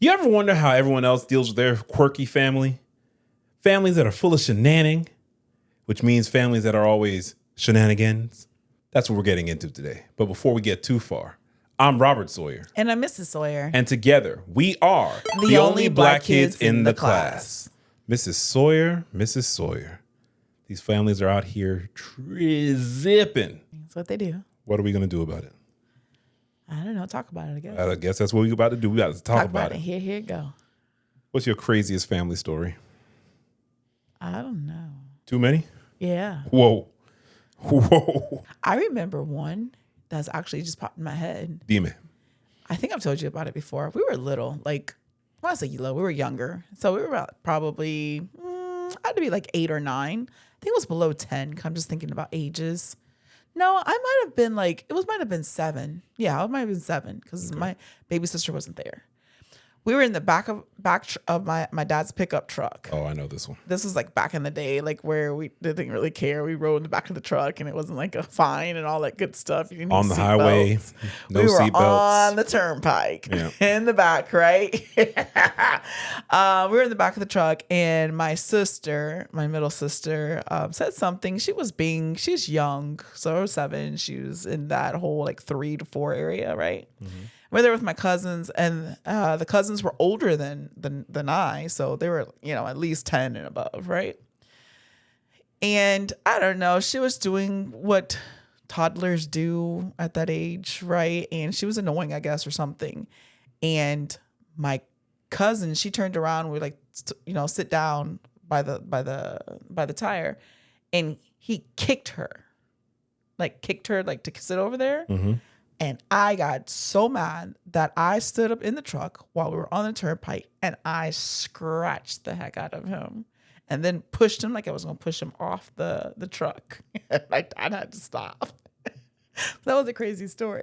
You ever wonder how everyone else deals with their quirky family? Families that are full of shenanigans, which means families that are always shenanigans. That's what we're getting into today. But before we get too far, I'm Robert Sawyer. And I'm Mrs. Sawyer. And together, we are the only black kids in the class. Mrs. Sawyer, Mrs. Sawyer. These families are out here zipping. That's what they do. What are we going to do about it? I don't know. Talk about it, I guess. I guess that's what we're about to do. We got to talk about it. Here you go. What's your craziest family story? I don't know. Too many? Yeah. Whoa. I remember one that's actually just popped in my head. Dime. I think I've told you about it before. We were little, like, when I say little, we were younger. So we were about probably, I had to be like 8 or 9. I think it was below 10. I'm just thinking about ages. No, I might have been like, might have been 7. Yeah, it might have been 7 because my baby sister wasn't there. We were in the back of my dad's pickup truck. Oh, I know this one. This was like back in the day, like where we didn't really care. We rode in the back of the truck and it wasn't like a fine and all that good stuff. You didn't on the highway, no we were seatbelts. on the turnpike in the back, right? We were in the back of the truck and my middle sister, said something. She's young, so 7. She was in that whole like 3 to 4 area, right? Mm-hmm. We're there with my cousins, and the cousins were older than I, so they were, at least 10 and above, right? And I don't know, she was doing what toddlers do at that age, right? And she was annoying, I guess, or something. And my cousin, she turned around, we like, sit down by the tire, and he kicked her to sit over there. Mm-hmm. And I got so mad that I stood up in the truck while we were on the turnpike and I scratched the heck out of him and then pushed him like I was going to push him off the truck. My dad had to stop. That was a crazy story.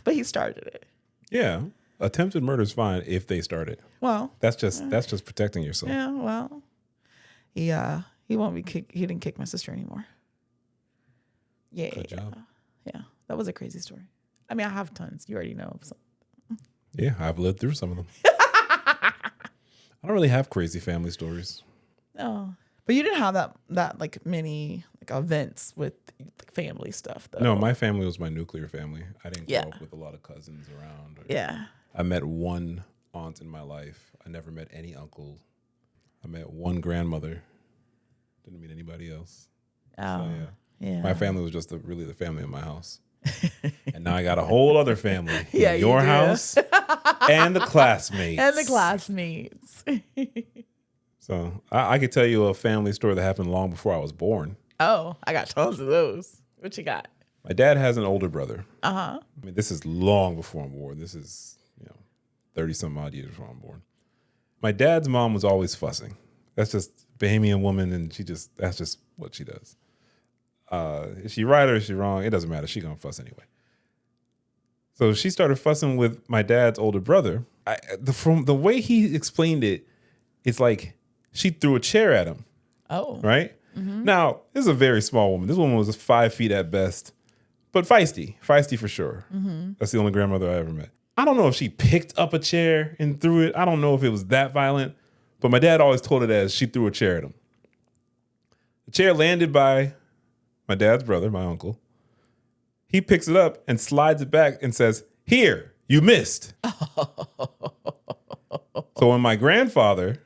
But he started it. Yeah. Attempted murder is fine if they started. Well, that's just protecting yourself. Yeah, well. He won't be kicked. He didn't kick my sister anymore. Yeah. Good job. Yeah. That was a crazy story. I mean, I have tons. You already know. So. Yeah, I've lived through some of them. I don't really have crazy family stories. No, but you didn't have that like many like events with like, family stuff though. No, my family was my nuclear family. I didn't grow up with a lot of cousins around. I met one aunt in my life. I never met any uncle. I met one grandmother. Didn't meet anybody else. Oh, so, yeah. My family was just really the family in my house. And now I got a whole other family in your house and the classmates. So I could tell you a family story that happened long before I was born. Oh, I got tons of those. What you got? My dad has an older brother. Uh-huh. I mean, this is long before I'm born. This is, 30-some odd years before I'm born. My dad's mom was always fussing. That's just Bahamian woman, and that's just what she does. Is she right or is she wrong? It doesn't matter. She's going to fuss anyway. So she started fussing with my dad's older brother. From the way he explained it, it's like she threw a chair at him. Oh. Right? Mm-hmm. Now, this is a very small woman. This woman was 5 feet at best, but feisty for sure. Mm-hmm. That's the only grandmother I ever met. I don't know if she picked up a chair and threw it. I don't know if it was that violent, but my dad always told it as she threw a chair at him. The chair landed by my dad's brother, my uncle. He picks it up and slides it back and says, "Here, you missed." So when my grandfather,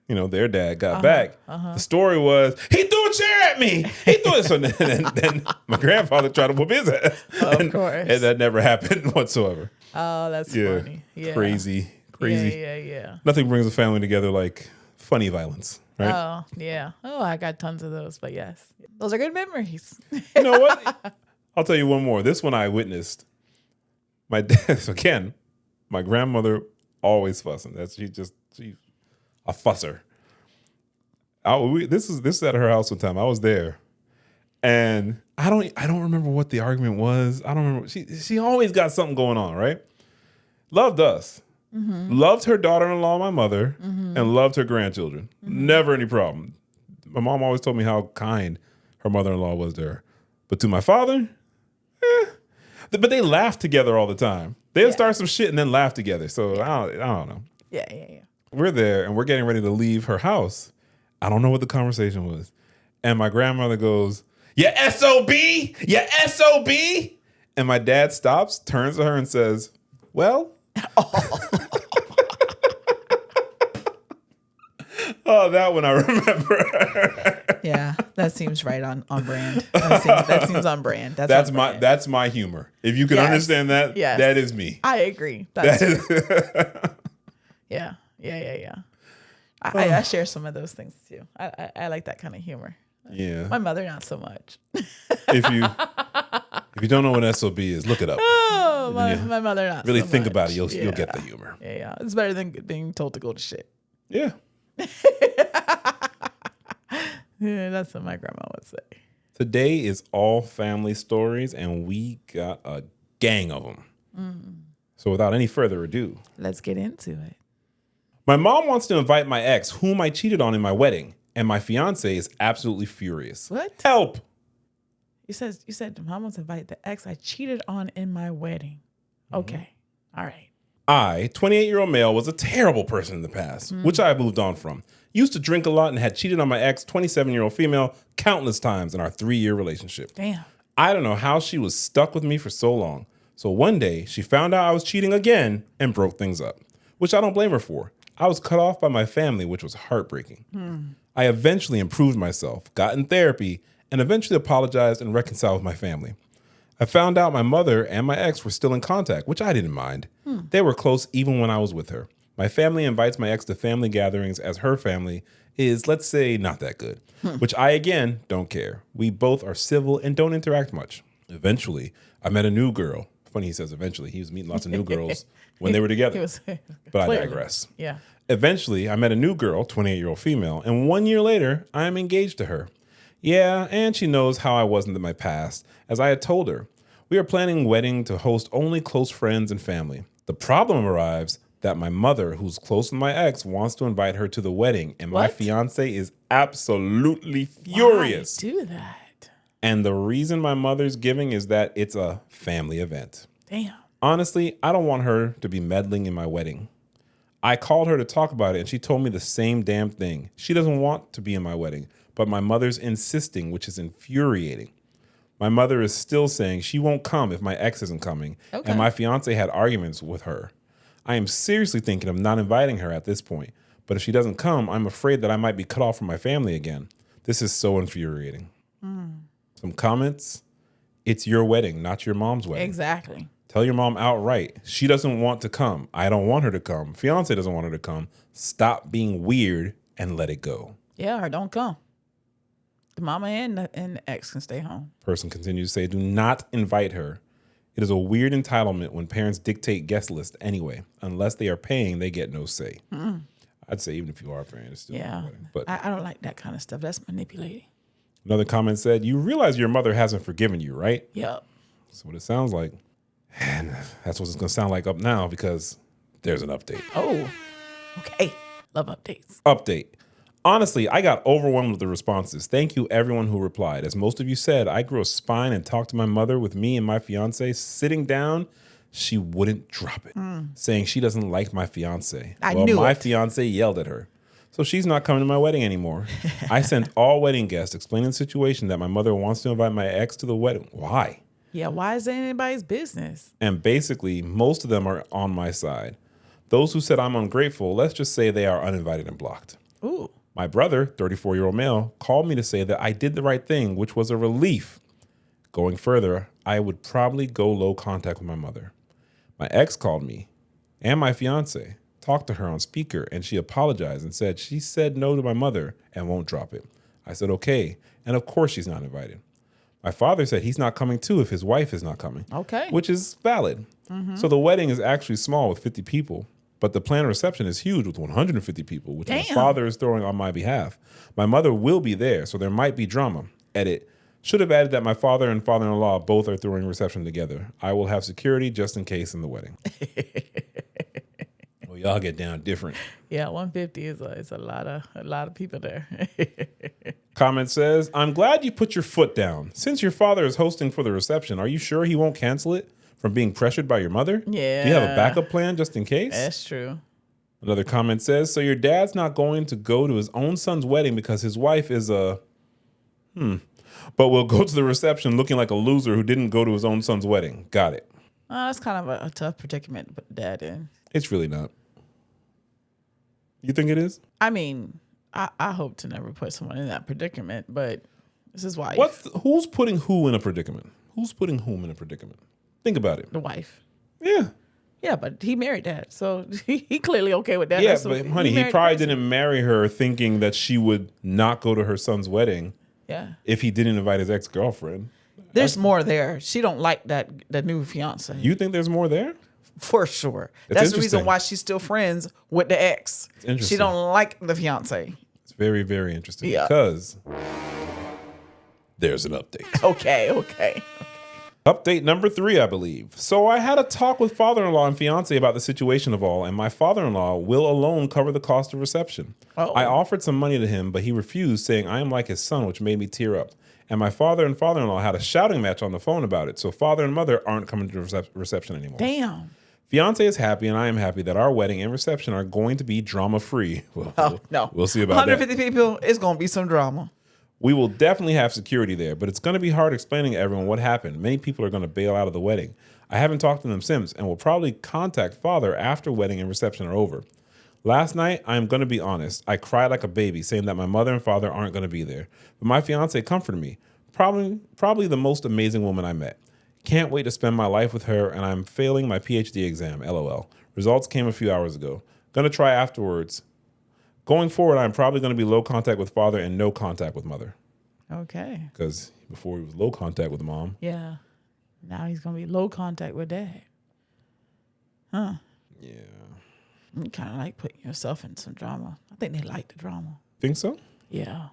their dad got back, the story was, he threw a chair at me. He threw it. So then my grandfather tried to whoop his ass. Of course. And that never happened whatsoever. Oh, that's funny. Yeah. Crazy. Yeah. Nothing brings a family together like funny violence. Right? Oh, yeah. Oh, I got tons of those, but yes. Those are good memories. You know what? I'll tell you one more. This one I witnessed. My dad, so again, my grandmother always fussing. She's a fusser. This is at her house one time. I was there. And I don't remember what the argument was. I don't remember. She always got something going on, right? Loved us. Mm-hmm. Loved her daughter-in-law, my mother, and loved her grandchildren. Mm-hmm. Never any problem. My mom always told me how kind her mother-in-law was to her. But to my father, but they laughed together all the time. They'll start some shit and then laugh together. So I don't know. Yeah. We're there and we're getting ready to leave her house. I don't know what the conversation was. And my grandmother goes, "You SOB? You SOB?" And my dad stops, turns to her and says, "Well?" Oh, that one I remember. Yeah, that seems right on brand. That seems on brand. That's my humor. If you can understand that, that is me. I agree. Yeah. I share some of those things too. I like that kind of humor. Yeah. My mother, not so much. If you don't know what SOB is, look it up. Oh, my mother, not really so think much. about it. You'll get the humor. Yeah. It's better than being told to go to shit. Yeah. Yeah, that's what my grandma would say. Today is all family stories, and we got a gang of them. So without any further ado, let's get into it. My mom wants to invite my ex, whom I cheated on in my wedding, and my fiance is absolutely furious. What? Help! You said mom wants to invite the ex I cheated on in my wedding. Okay. All right. I, 28-year-old male, was a terrible person in the past, which I moved on from. Used to drink a lot and had cheated on my ex, 27-year-old female, countless times in our 3-year relationship. Damn. I don't know how she was stuck with me for so long. So one day, she found out I was cheating again and broke things up, which I don't blame her for. I was cut off by my family, which was heartbreaking. I eventually improved myself, got in therapy, and eventually apologized and reconciled with my family. I found out my mother and my ex were still in contact, which I didn't mind. They were close even when I was with her. My family invites my ex to family gatherings as her family is, let's say, not that good, which I, again, don't care. We both are civil and don't interact much. Eventually, I met a new girl. Funny he says eventually. He was meeting lots of new girls when they were together. But I digress. Yeah. Eventually, I met a new girl, 28-year-old female, and 1 year later, I am engaged to her. Yeah, and she knows how I wasn't in my past, as I had told her. We are planning a wedding to host only close friends and family. The problem arrives that my mother, who's close with my ex, wants to invite her to the wedding, and my fiance is absolutely furious. Why do that? And the reason my mother's giving is that it's a family event. Damn. Honestly, I don't want her to be meddling in my wedding. I called her to talk about it, and she told me the same damn thing. She doesn't want to be in my wedding, but my mother's insisting, which is infuriating. My mother is still saying she won't come if my ex isn't coming, and my fiance had arguments with her. I am seriously thinking of not inviting her at this point, but if she doesn't come, I'm afraid that I might be cut off from my family again. This is so infuriating. Some comments? It's your wedding, not your mom's wedding. Exactly. Tell your mom outright. She doesn't want to come. I don't want her to come. Fiance doesn't want her to come. Stop being weird and let it go. Yeah, or don't come. The mama and the ex can stay home. Person continues to say, do not invite her. It is a weird entitlement when parents dictate guest list anyway. Unless they are paying, they get no say. I'd say even if you are paying, it's still not a wedding. But I don't like that kind of stuff. That's manipulating. Another comment said, you realize your mother hasn't forgiven you, right? Yep. That's what it sounds like. And that's what it's going to sound like up now because there's an update. Oh, okay. Love updates. Update. Honestly, I got overwhelmed with the responses. Thank you, everyone who replied. As most of you said, I grew a spine and talked to my mother with me and my fiance sitting down. She wouldn't drop it, saying she doesn't like my fiance. My fiance yelled at her. So she's not coming to my wedding anymore. I sent all wedding guests explaining the situation that my mother wants to invite my ex to the wedding. Why? Yeah, why is that anybody's business? And basically, most of them are on my side. Those who said I'm ungrateful, let's just say they are uninvited and blocked. Ooh. My brother, 34-year-old male, called me to say that I did the right thing, which was a relief. Going further, I would probably go low contact with my mother. My ex called me and my fiance, talked to her on speaker, and she apologized and said she said no to my mother and won't drop it. I said, okay, and of course she's not invited. My father said he's not coming too if his wife is not coming. Okay. Which is valid. So the wedding is actually small with 50 people. But the planned reception is huge with 150 people, which my father is throwing on my behalf. My mother will be there, so there might be drama. Edit. Should have added that my father and father-in-law both are throwing reception together. I will have security just in case in the wedding. Well, y'all get down different. Yeah, 150 is a lot of people there. Comment says, I'm glad you put your foot down. Since your father is hosting for the reception, are you sure he won't cancel it? from being pressured by your mother? Yeah. Do you have a backup plan just in case? That's true. Another comment says, so your dad's not going to go to his own son's wedding because his wife is but will go to the reception looking like a loser who didn't go to his own son's wedding. Got it. That's kind of a tough predicament to put dad in. It's really not. You think it is? I mean, I hope to never put someone in that predicament, but this is why. Who's putting who in a predicament? Who's putting whom in a predicament? Think about it. The wife. Yeah. Yeah, but he married dad, so he clearly okay with that. Yeah, but honey, he probably didn't marry her thinking that she would not go to her son's wedding. Yeah. If he didn't invite his ex-girlfriend. There's more there. She don't like the new fiance. You think there's more there? For sure. It's That's the reason why she's still friends with the ex. It's interesting. She don't like the fiance. It's very, very interesting because there's an update. Okay. Update number 3, I believe. So I had a talk with father-in-law and fiance about the situation of all, and my father-in-law will alone cover the cost of reception. I offered some money to him, but he refused, saying I am like his son, which made me tear up. And my father and father-in-law had a shouting match on the phone about it, so father and mother aren't coming to the reception anymore. Damn. Fiance is happy, and I am happy that our wedding and reception are going to be drama-free. Well, no. We'll see about 150 that. people, it's going to be some drama. We will definitely have security there, but it's going to be hard explaining to everyone what happened. Many people are going to bail out of the wedding. I haven't talked to them since and will probably contact father after wedding and reception are over. Last night, I'm going to be honest, I cried like a baby saying that my mother and father aren't going to be there. But my fiance comforted me. Probably the most amazing woman I met. Can't wait to spend my life with her, and I'm failing my PhD exam, LOL. Results came a few hours ago. Gonna try afterwards. Going forward, I'm probably going to be low contact with father and no contact with mother. Okay. Because before he was low contact with mom. Yeah. Now he's going to be low contact with dad. Huh. Yeah. You kind of like putting yourself in some drama. I think they like the drama. Think so? Yeah.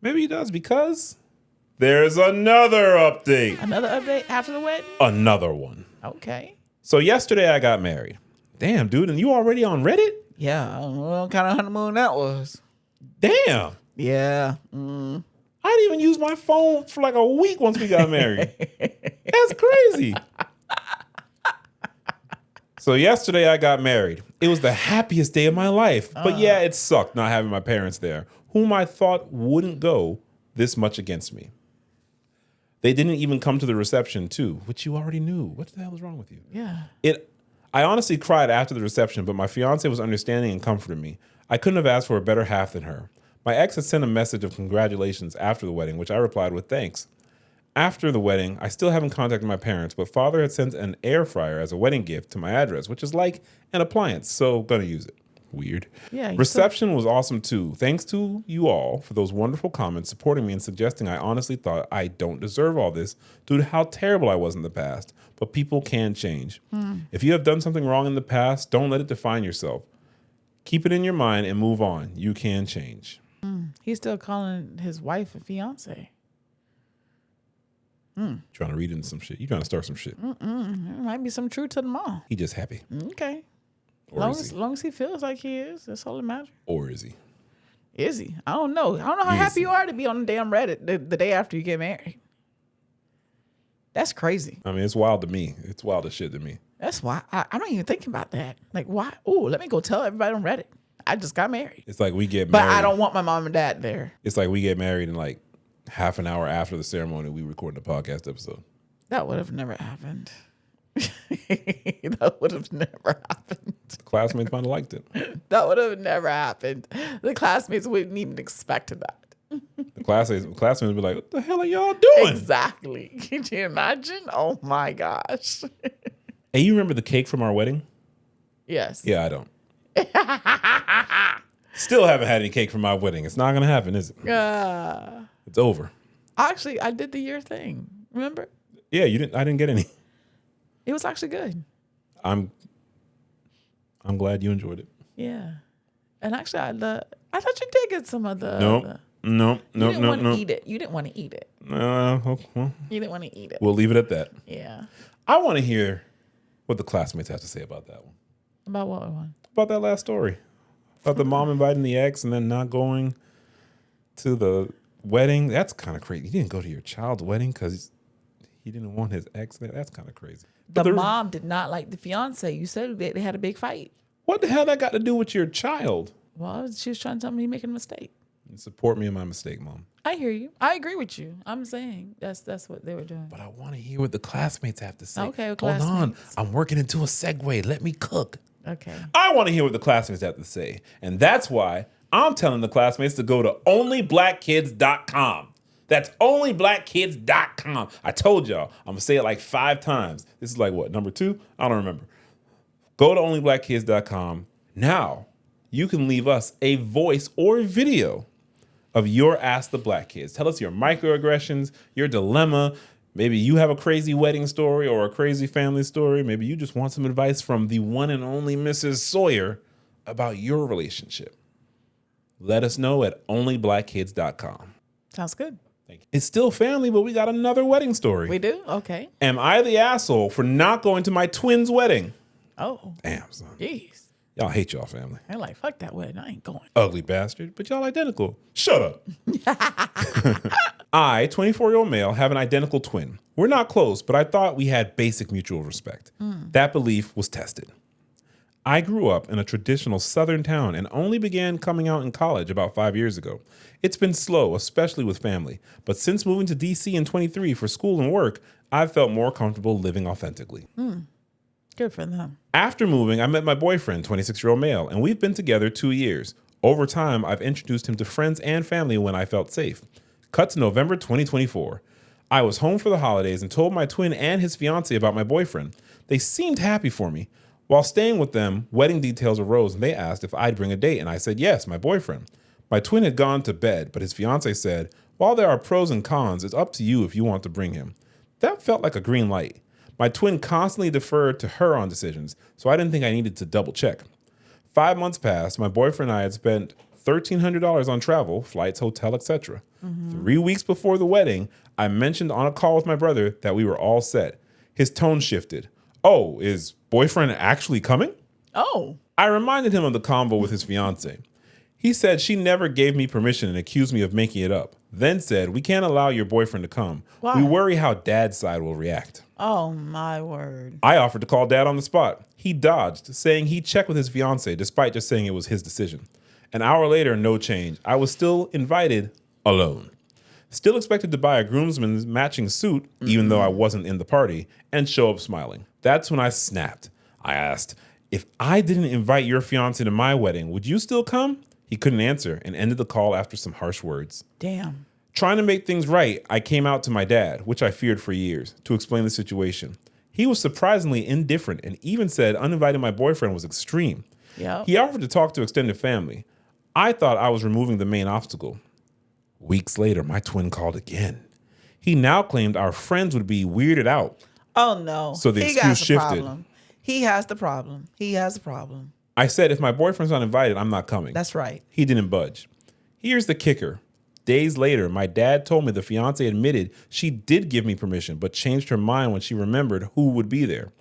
Maybe he does because there's another update. Another update after the wedding? Another one. Okay. So yesterday I got married. Damn, dude, and you already on Reddit? Yeah, I don't know what kind of honeymoon that was. Damn. Yeah. I didn't even use my phone for like a week once we got married. That's crazy. So yesterday I got married. It was the happiest day of my life. But yeah, it sucked not having my parents there, whom I thought wouldn't go this much against me. They didn't even come to the reception too, which you already knew. What the hell is wrong with you? Yeah. I honestly cried after the reception, but my fiance was understanding and comforted me. I couldn't have asked for a better half than her. My ex had sent a message of congratulations after the wedding, which I replied with thanks. After the wedding, I still haven't contacted my parents, but father had sent an air fryer as a wedding gift to my address, which is like an appliance, so gonna use it. Weird. Yeah. Reception was awesome too. Thanks to you all for those wonderful comments supporting me and suggesting I honestly thought I don't deserve all this due to how terrible I was in the past. But people can change. If you have done something wrong in the past, don't let it define yourself. Keep it in your mind and move on. You can change. He's still calling his wife a fiance. Trying to read into some shit. You trying to start some shit. There might be some truth to them all. He just happy. Okay. Or Long as he feels like he is, that's all that matters. Or is he? Is he? I don't know. I don't know how happy you are to be on the damn Reddit the day after you get married. That's crazy. I mean, it's wild to me. It's wild as shit to me. That's why I'm not even thinking about that. Like, why? Oh, let me go tell everybody on Reddit. I just got married. It's like we get But married. I don't want my mom and dad there. It's like we get married and like half an hour after the ceremony, we record the podcast episode. That would have never happened. That would have never happened. The classmates might have liked it. That would have never happened. The classmates wouldn't even expect that. The classmates would be like, what the hell are y'all doing? Exactly. Can you imagine? Oh my gosh. Hey, you remember the cake from our wedding? Yes. Yeah, I don't. Still haven't had any cake from my wedding. It's not going to happen, is it? It's over. Actually, I did the year thing. Remember? Yeah, you didn't. I didn't get any. It was actually good. I'm glad you enjoyed it. Yeah. And actually, I thought you did get some of the. No. You didn't want to eat it. You didn't want to eat it. Well, You didn't want to eat it. we'll leave it at that. Yeah. I want to hear what the classmates have to say about that one. About what one? About that last story. About the mom inviting the ex and then not going to the wedding. That's kind of crazy. He didn't go to your child's wedding because he didn't want his ex there. That's kind of crazy. The mom did not like the fiance. You said they had a big fight. What the hell that got to do with your child? Well, she was trying to tell me he's making a mistake. And support me in my mistake, Mom. I hear you. I agree with you. I'm saying that's what they were doing. But I want to hear what the classmates have to say. Okay, Hold classmates. on. I'm working into a segue. Let me cook. Okay. I want to hear what the classmates have to say. And that's why I'm telling the classmates to go to onlyblackkids.com. That's onlyblackkids.com. I told y'all. I'm going to say it like 5 times. This is like what, number 2? I don't remember. Go to onlyblackkids.com. Now, you can leave us a voice or video of your Ask the Black Kids. Tell us your microaggressions, your dilemma. Maybe you have a crazy wedding story or a crazy family story. Maybe you just want some advice from the one and only Mrs. Sawyer about your relationship. Let us know at onlyblackkids.com. Sounds good. Thank you. It's still family, but we got another wedding story. We do? Okay. Am I the asshole for not going to my twins' wedding? Oh. Damn, son. Jeez. Y'all hate y'all family. They're like, fuck that wedding. I ain't going. Ugly bastard, but y'all identical. Shut up. I, 24-year-old male, have an identical twin. We're not close, but I thought we had basic mutual respect. That belief was tested. I grew up in a traditional Southern town and only began coming out in college about 5 years ago. It's been slow, especially with family, but since moving to DC in 23 for school and work, I've felt more comfortable living authentically. Good for them. After moving, I met my boyfriend, 26-year-old male, and we've been together 2 years. Over time, I've introduced him to friends and family when I felt safe. Cut to November 2024. I was home for the holidays and told my twin and his fiancé about my boyfriend. They seemed happy for me. While staying with them, wedding details arose and they asked if I'd bring a date, and I said yes, my boyfriend. My twin had gone to bed, but his fiancé said, while there are pros and cons, it's up to you if you want to bring him. That felt like a green light. My twin constantly deferred to her on decisions, so I didn't think I needed to double check. 5 months passed. My boyfriend and I had spent $1,300 on travel, flights, hotel, etc. 3 weeks before the wedding, I mentioned on a call with my brother that we were all set. His tone shifted. Oh, is boyfriend actually coming? Oh. I reminded him of the convo with his fiancée. He said she never gave me permission and accused me of making it up. Then said, we can't allow your boyfriend to come. Why? We worry how dad's side will react. Oh, my word. I offered to call dad on the spot. He dodged, saying he'd check with his fiancée despite just saying it was his decision. An hour later, no change. I was still invited alone. Still expected to buy a groomsman's matching suit, even though I wasn't in the party, and show up smiling. That's when I snapped. I asked, if I didn't invite your fiancé to my wedding, would you still come? He couldn't answer and ended the call after some harsh words. Damn. Trying to make things right, I came out to my dad, which I feared for years, to explain the situation. He was surprisingly indifferent and even said uninviting my boyfriend was extreme. Yep. He offered to talk to extended family. I thought I was removing the main obstacle. Weeks later, my twin called again. He now claimed our friends would be weirded out. Oh, no. So the he excuse got the shifted. Problem. He has the problem. He has the problem. I said, if my boyfriend's not invited, I'm not coming. That's right. He didn't budge. Here's the kicker. Days later, my dad told me the fiancé admitted she did give me permission, but changed her mind when she remembered who would be there.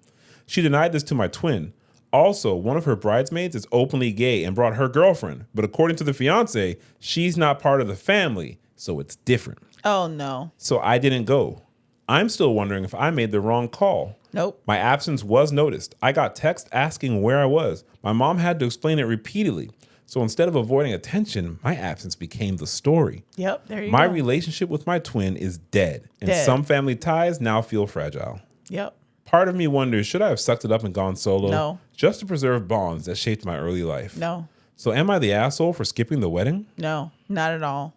She denied this to my twin. Also, one of her bridesmaids is openly gay and brought her girlfriend. But according to the fiancé, she's not part of the family, so it's different. Oh, no. So I didn't go. I'm still wondering if I made the wrong call. Nope. My absence was noticed. I got text asking where I was. My mom had to explain it repeatedly. So instead of avoiding attention, my absence became the story. Yep, there you My go. relationship with my twin is dead, and Dead. some family ties now feel fragile. Yep. Part of me wonders, should I have sucked it up and gone solo? No. Just to preserve bonds that shaped my early life? No. So am I the asshole for skipping the wedding? No, not at all.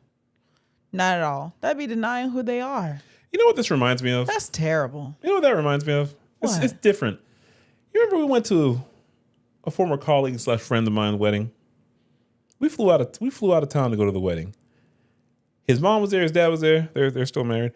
Not at all. That'd be denying who they are. You know what this reminds me of? That's terrible. You know what that reminds me of? What? It's different. You remember we went to a former colleague / friend of mine's wedding? We flew out of town to go to the wedding. His mom was there, his dad was there. They're still married.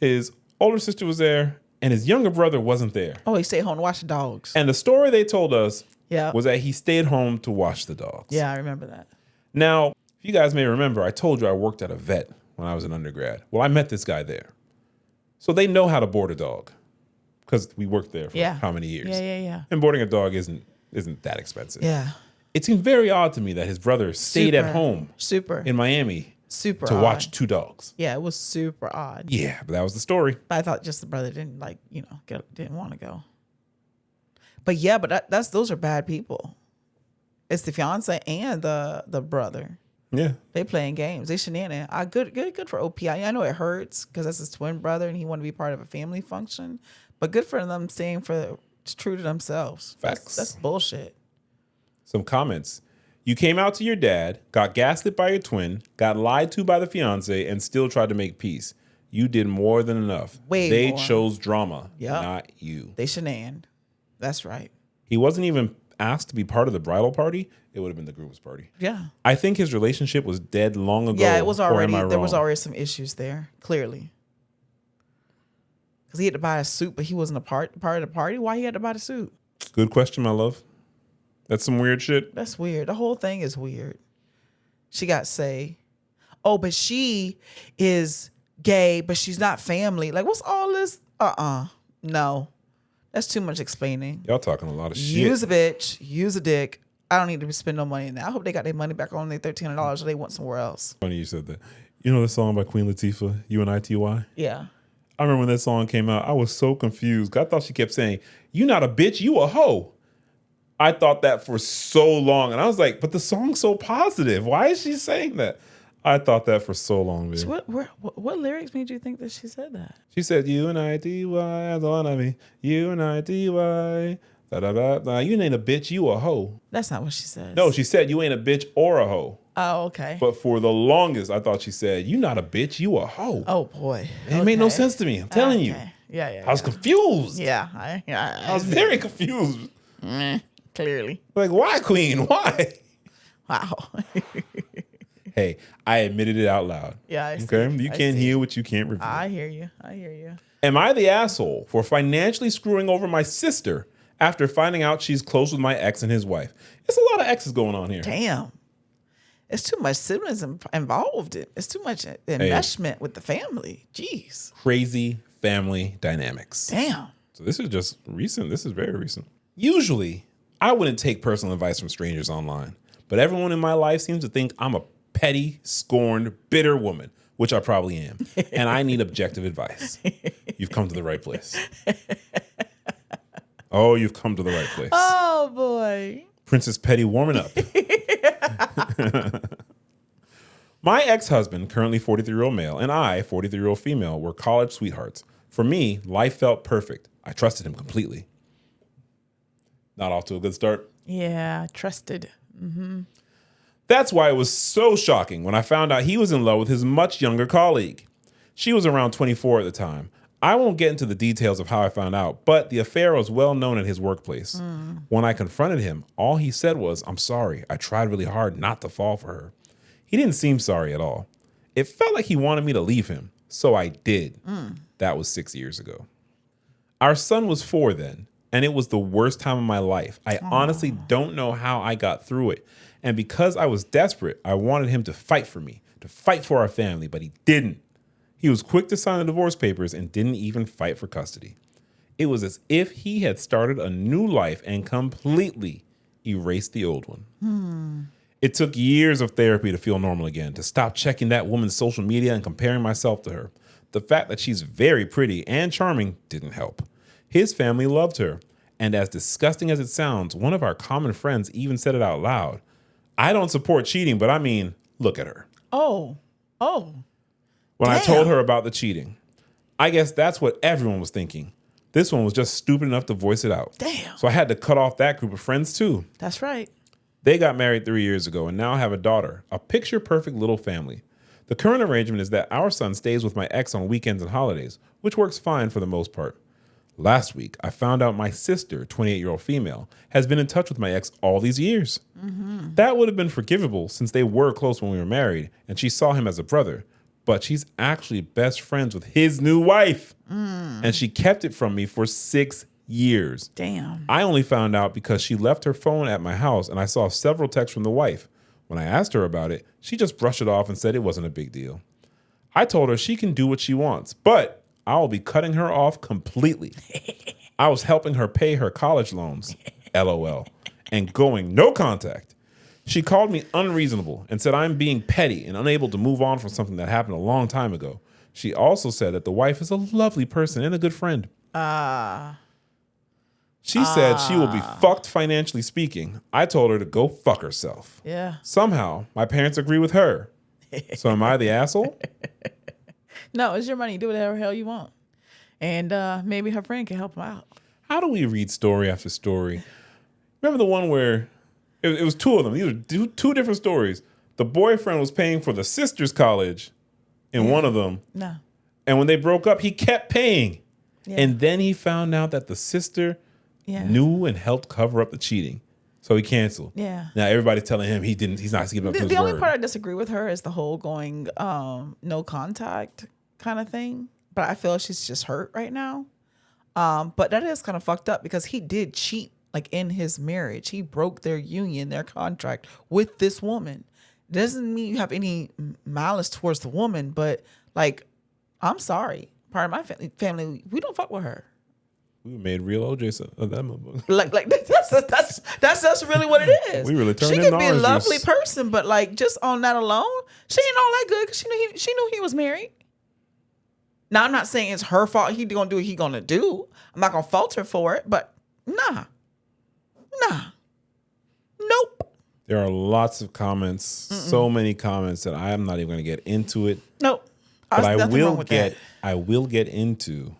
His older sister was there, and his younger brother wasn't there. Oh, he stayed home to watch the dogs. And the story they told us Yeah. was that he stayed home to watch the dogs. Yeah, I remember that. Now, if you guys may remember, I told you I worked at a vet when I was an undergrad. Well, I met this guy there. So they know how to board a dog because we worked there for how many years? Yeah. And boarding a dog isn't that expensive. Yeah. It seemed very odd to me that his brother stayed at home Super. in Miami Super to odd. watch two dogs. Yeah, it was super odd. Yeah, but that was the story. But I thought just the brother didn't didn't want to go. But yeah, but those are bad people. It's the fiance and the brother. Yeah. They playing games. They shenanigan. Good for OP. I know it hurts because that's his twin brother and he wanted to be part of a family function. But good for them staying true to themselves. Facts. That's bullshit. Some comments. You came out to your dad, got gaslit by your twin, got lied to by the fiance, and still tried to make peace. You did more than enough. They chose drama, not you. They shenanigans. That's right. He wasn't even asked to be part of the bridal party. It would have been the groom's party. Yeah. I think his relationship was dead long ago. Yeah, it was already. There was wrong? already some issues there, clearly. Because he had to buy a suit, but he wasn't a part of the party. Why he had to buy the suit? Good question, my love. That's some weird shit. That's weird. The whole thing is weird. She got say, oh, but she is gay, but she's not family. Like, what's all this? No. That's too much explaining. Y'all talking a lot of shit. Use a bitch. Use a dick. I don't need to spend no money now. I hope they got their money back on their $1,300 or they went somewhere else. Funny you said that. You know the song by Queen Latifah, UNITY? Yeah. I remember when that song came out, I was so confused. I thought she kept saying, you not a bitch, you a hoe. I thought that for so long. And I was like, but the song's so positive. Why is she saying that? I thought that for so long, baby. So what lyrics made you think that she said that? She said, UNITY, I don't want to be UNITY. Da, da, da, da. You ain't a bitch, you a hoe. That's not what she says. No, she said you ain't a bitch or a hoe. Oh, okay. But for the longest, I thought she said, you not a bitch, you a hoe. Oh, boy. It made no sense to me. I'm telling you. Yeah. I was confused. Yeah. I was very confused. Clearly. Like, why, Queen? Why? Wow. Hey, I admitted it out loud. Yeah, I see. Okay? You can't hear what you can't reveal. I hear you. Am I the asshole for financially screwing over my sister after finding out she's close with my ex and his wife? There's a lot of exes going on here. Damn. It's too much siblings involved. It's too much investment with the family. Jeez. Crazy family dynamics. Damn. So this is just recent. This is very recent. Usually, I wouldn't take personal advice from strangers online, but everyone in my life seems to think I'm a petty, scorned, bitter woman, which I probably am, and I need objective advice. You've come to the right place. Oh, you've come to the right place. Oh, boy. Princess Petty warming up. My ex-husband, currently 43-year-old male, and I, 43-year-old female, were college sweethearts. For me, life felt perfect. I trusted him completely. Not off to a good start. Yeah, trusted. Mm-hmm. That's why it was so shocking when I found out he was in love with his much younger colleague. She was around 24 at the time. I won't get into the details of how I found out, but the affair was well known at his workplace. When I confronted him, all he said was, I'm sorry. I tried really hard not to fall for her. He didn't seem sorry at all. It felt like he wanted me to leave him, so I did. That was 6 years ago. Our son was 4 then, and it was the worst time of my life. I honestly don't know how I got through it. And because I was desperate, I wanted him to fight for me, to fight for our family, but he didn't. He was quick to sign the divorce papers and didn't even fight for custody. It was as if he had started a new life and completely erased the old one. It took years of therapy to feel normal again, to stop checking that woman's social media and comparing myself to her. The fact that she's very pretty and charming didn't help. His family loved her. And as disgusting as it sounds, one of our common friends even said it out loud. I don't support cheating, but I mean, look at her. Oh. When Damn. I told her about the cheating, I guess that's what everyone was thinking. This one was just stupid enough to voice it out. Damn. So I had to cut off that group of friends too. That's right. They got married 3 years ago and now have a daughter, a picture-perfect little family. The current arrangement is that our son stays with my ex on weekends and holidays, which works fine for the most part. Last week, I found out my sister, 28-year-old female, has been in touch with my ex all these years. That would have been forgivable since they were close when we were married and she saw him as a brother. But she's actually best friends with his new wife. And she kept it from me for 6 years. Damn. I only found out because she left her phone at my house and I saw several texts from the wife. When I asked her about it, she just brushed it off and said it wasn't a big deal. I told her she can do what she wants, but I'll be cutting her off completely. I was helping her pay her college loans, LOL, and going no contact. She called me unreasonable and said I'm being petty and unable to move on from something that happened a long time ago. She also said that the wife is a lovely person and a good friend. She said she will be fucked financially speaking. I told her to go fuck herself. Yeah. Somehow, my parents agree with her. So am I the asshole? No, it's your money. Do whatever the hell you want. And maybe her friend can help him out. How do we read story after story? Remember the one where it was two of them. These were two different stories. The boyfriend was paying for the sister's college in one of them. No. And when they broke up, he kept paying. Yeah. And then he found out that the sister knew and helped cover up the cheating. So he canceled. Yeah. Now everybody's telling him he's not giving up to his word. The only part I disagree with her is the whole going no contact kind of thing. But I feel she's just hurt right now. But that is kind of fucked up because he did cheat like in his marriage. He broke their union, their contract with this woman. Doesn't mean you have any malice towards the woman, but like, I'm sorry. Part of my family, we don't fuck with her. We made real OJ of that motherfucker. Like that's really what it is. We really turned She into could be a orange lovely juice. person, but like just on that alone, she ain't all that good because she knew he was married. Now I'm not saying it's her fault. He gonna do what he gonna do. I'm not gonna fault her for it, but nah, nope. There are lots of comments, so many comments that I am not even going to get into it. Nope. But There's nothing wrong with that. I will get into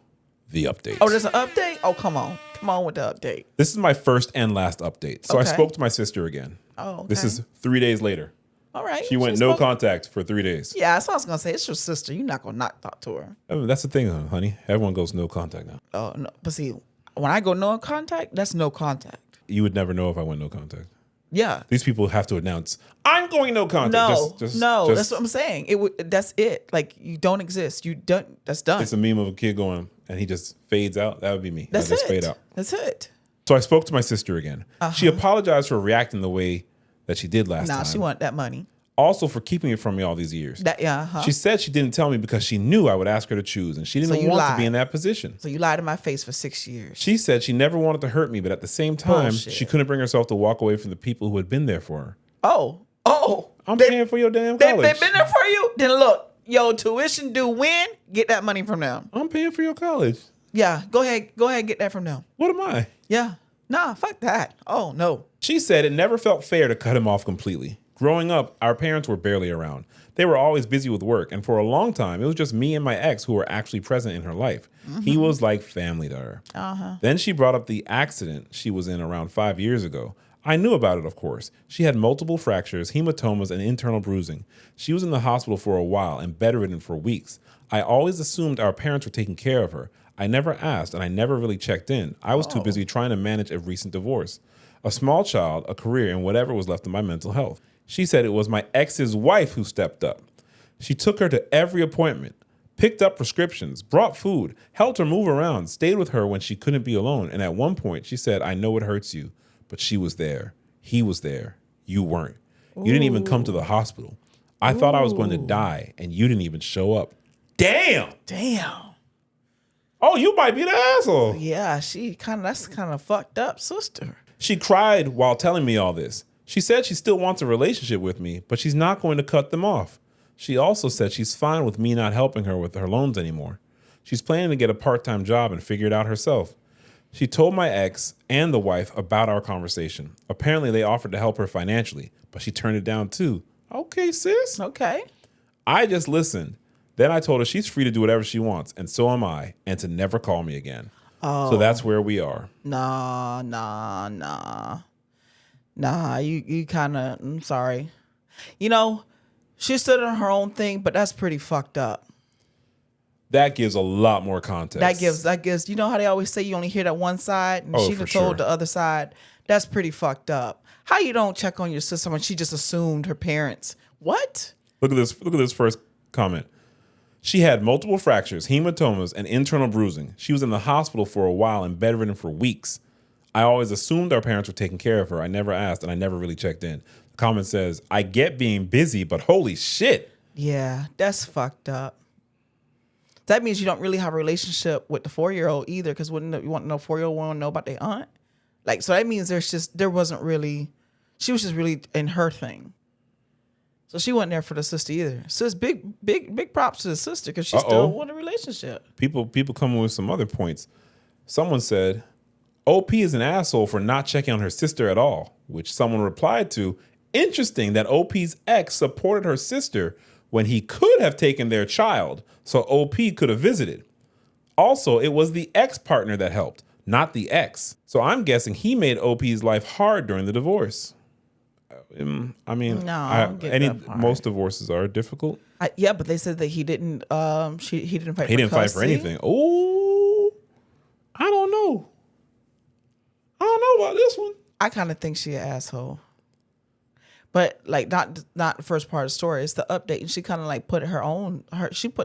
the update. Oh, there's an update? Oh, come on with the update. This is my first and last update. So I Okay. spoke to my sister again. Oh, okay. This is 3 days later. All right. She went no contact for 3 days. Yeah, that's what I was gonna say. It's your sister. You're not gonna not talk to her. I mean, that's the thing, honey. Everyone goes no contact now. Oh no, but see, when I go no contact, that's no contact. You would never know if I went no contact. Yeah. These people have to announce, I'm going no contact. No, that's what I'm saying. That's it. Like you don't exist. You don't. That's done. It's a meme of a kid going and he just fades out. That would be me. That's I just it. fade out. That's it. So I spoke to my sister again. She apologized for reacting the way that she did last time. Nah, she want that money. Also for keeping it from me all these years. Yeah. She said she didn't tell me because she knew I would ask her to choose and she didn't want to be in that position. So you lied to my face for 6 years. She said she never wanted to hurt me, but at the same time, Bullshit. she couldn't bring herself to walk away from the people who had been there for her. Oh. I'm paying for your damn college. They've been there for you? Then look, yo, tuition due when? Get that money from them. I'm paying for your college. Yeah, go ahead get that from them. What am I? Yeah. Nah, fuck that. Oh, no. She said it never felt fair to cut him off completely. Growing up, our parents were barely around. They were always busy with work, and for a long time, it was just me and my ex who were actually present in her life. He was like family to her. Then she brought up the accident she was in around 5 years ago. I knew about it, of course. She had multiple fractures, hematomas, and internal bruising. She was in the hospital for a while and bedridden for weeks. I always assumed our parents were taking care of her. I never asked, and I never really checked in. I was too busy trying to manage a recent divorce, a small child, a career, and whatever was left of my mental health. She said it was my ex's wife who stepped up. She took her to every appointment, picked up prescriptions, brought food, helped her move around, stayed with her when she couldn't be alone. And at one point, she said, I know it hurts you, but she was there. He was there. You weren't. You didn't even come to the hospital. I thought I was going to die, and you didn't even show up. Damn. Oh, you might be the asshole. Yeah, that's kind of fucked up, sister. She cried while telling me all this. She said she still wants a relationship with me, but she's not going to cut them off. She also said she's fine with me not helping her with her loans anymore. She's planning to get a part-time job and figure it out herself. She told my ex and the wife about our conversation. Apparently, they offered to help her financially, but she turned it down too. Okay, sis. Okay. I just listened. Then I told her she's free to do whatever she wants, and so am I, and to never call me again. Oh. So that's where we are. Nah, you kind of, I'm sorry. You know, she stood on her own thing, but that's pretty fucked up. That gives a lot more context. That gives, you know how they always say you only hear that one side? And she told the other side. That's pretty fucked up. How you don't check on your sister when she just assumed her parents? What? Look at this first comment. She had multiple fractures, hematomas, and internal bruising. She was in the hospital for a while and bedridden for weeks. I always assumed our parents were taking care of her. I never asked, and I never really checked in. The comment says, I get being busy, but holy shit. Yeah, that's fucked up. That means you don't really have a relationship with the 4-year-old either, because wouldn't you want no 4-year-old want to know about their aunt? Like, so that means there wasn't really She was just really in her thing. So she wasn't there for the sister either. So it's big props to the sister because she still won a relationship. People come with some other points. Someone said, OP is an asshole for not checking on her sister at all, which someone replied to, interesting that OP's ex supported her sister when he could have taken their child, so OP could have visited. Also, it was the ex-partner that helped, not the ex. So I'm guessing he made OP's life hard during the divorce. I mean, most divorces are difficult. Yeah, but they said that he didn't. He didn't fight. He didn't fight for anything. Oh, I don't know. I don't know about this one. I kind of think she an asshole, but like not the first part of the story. It's the update, and she kind of like put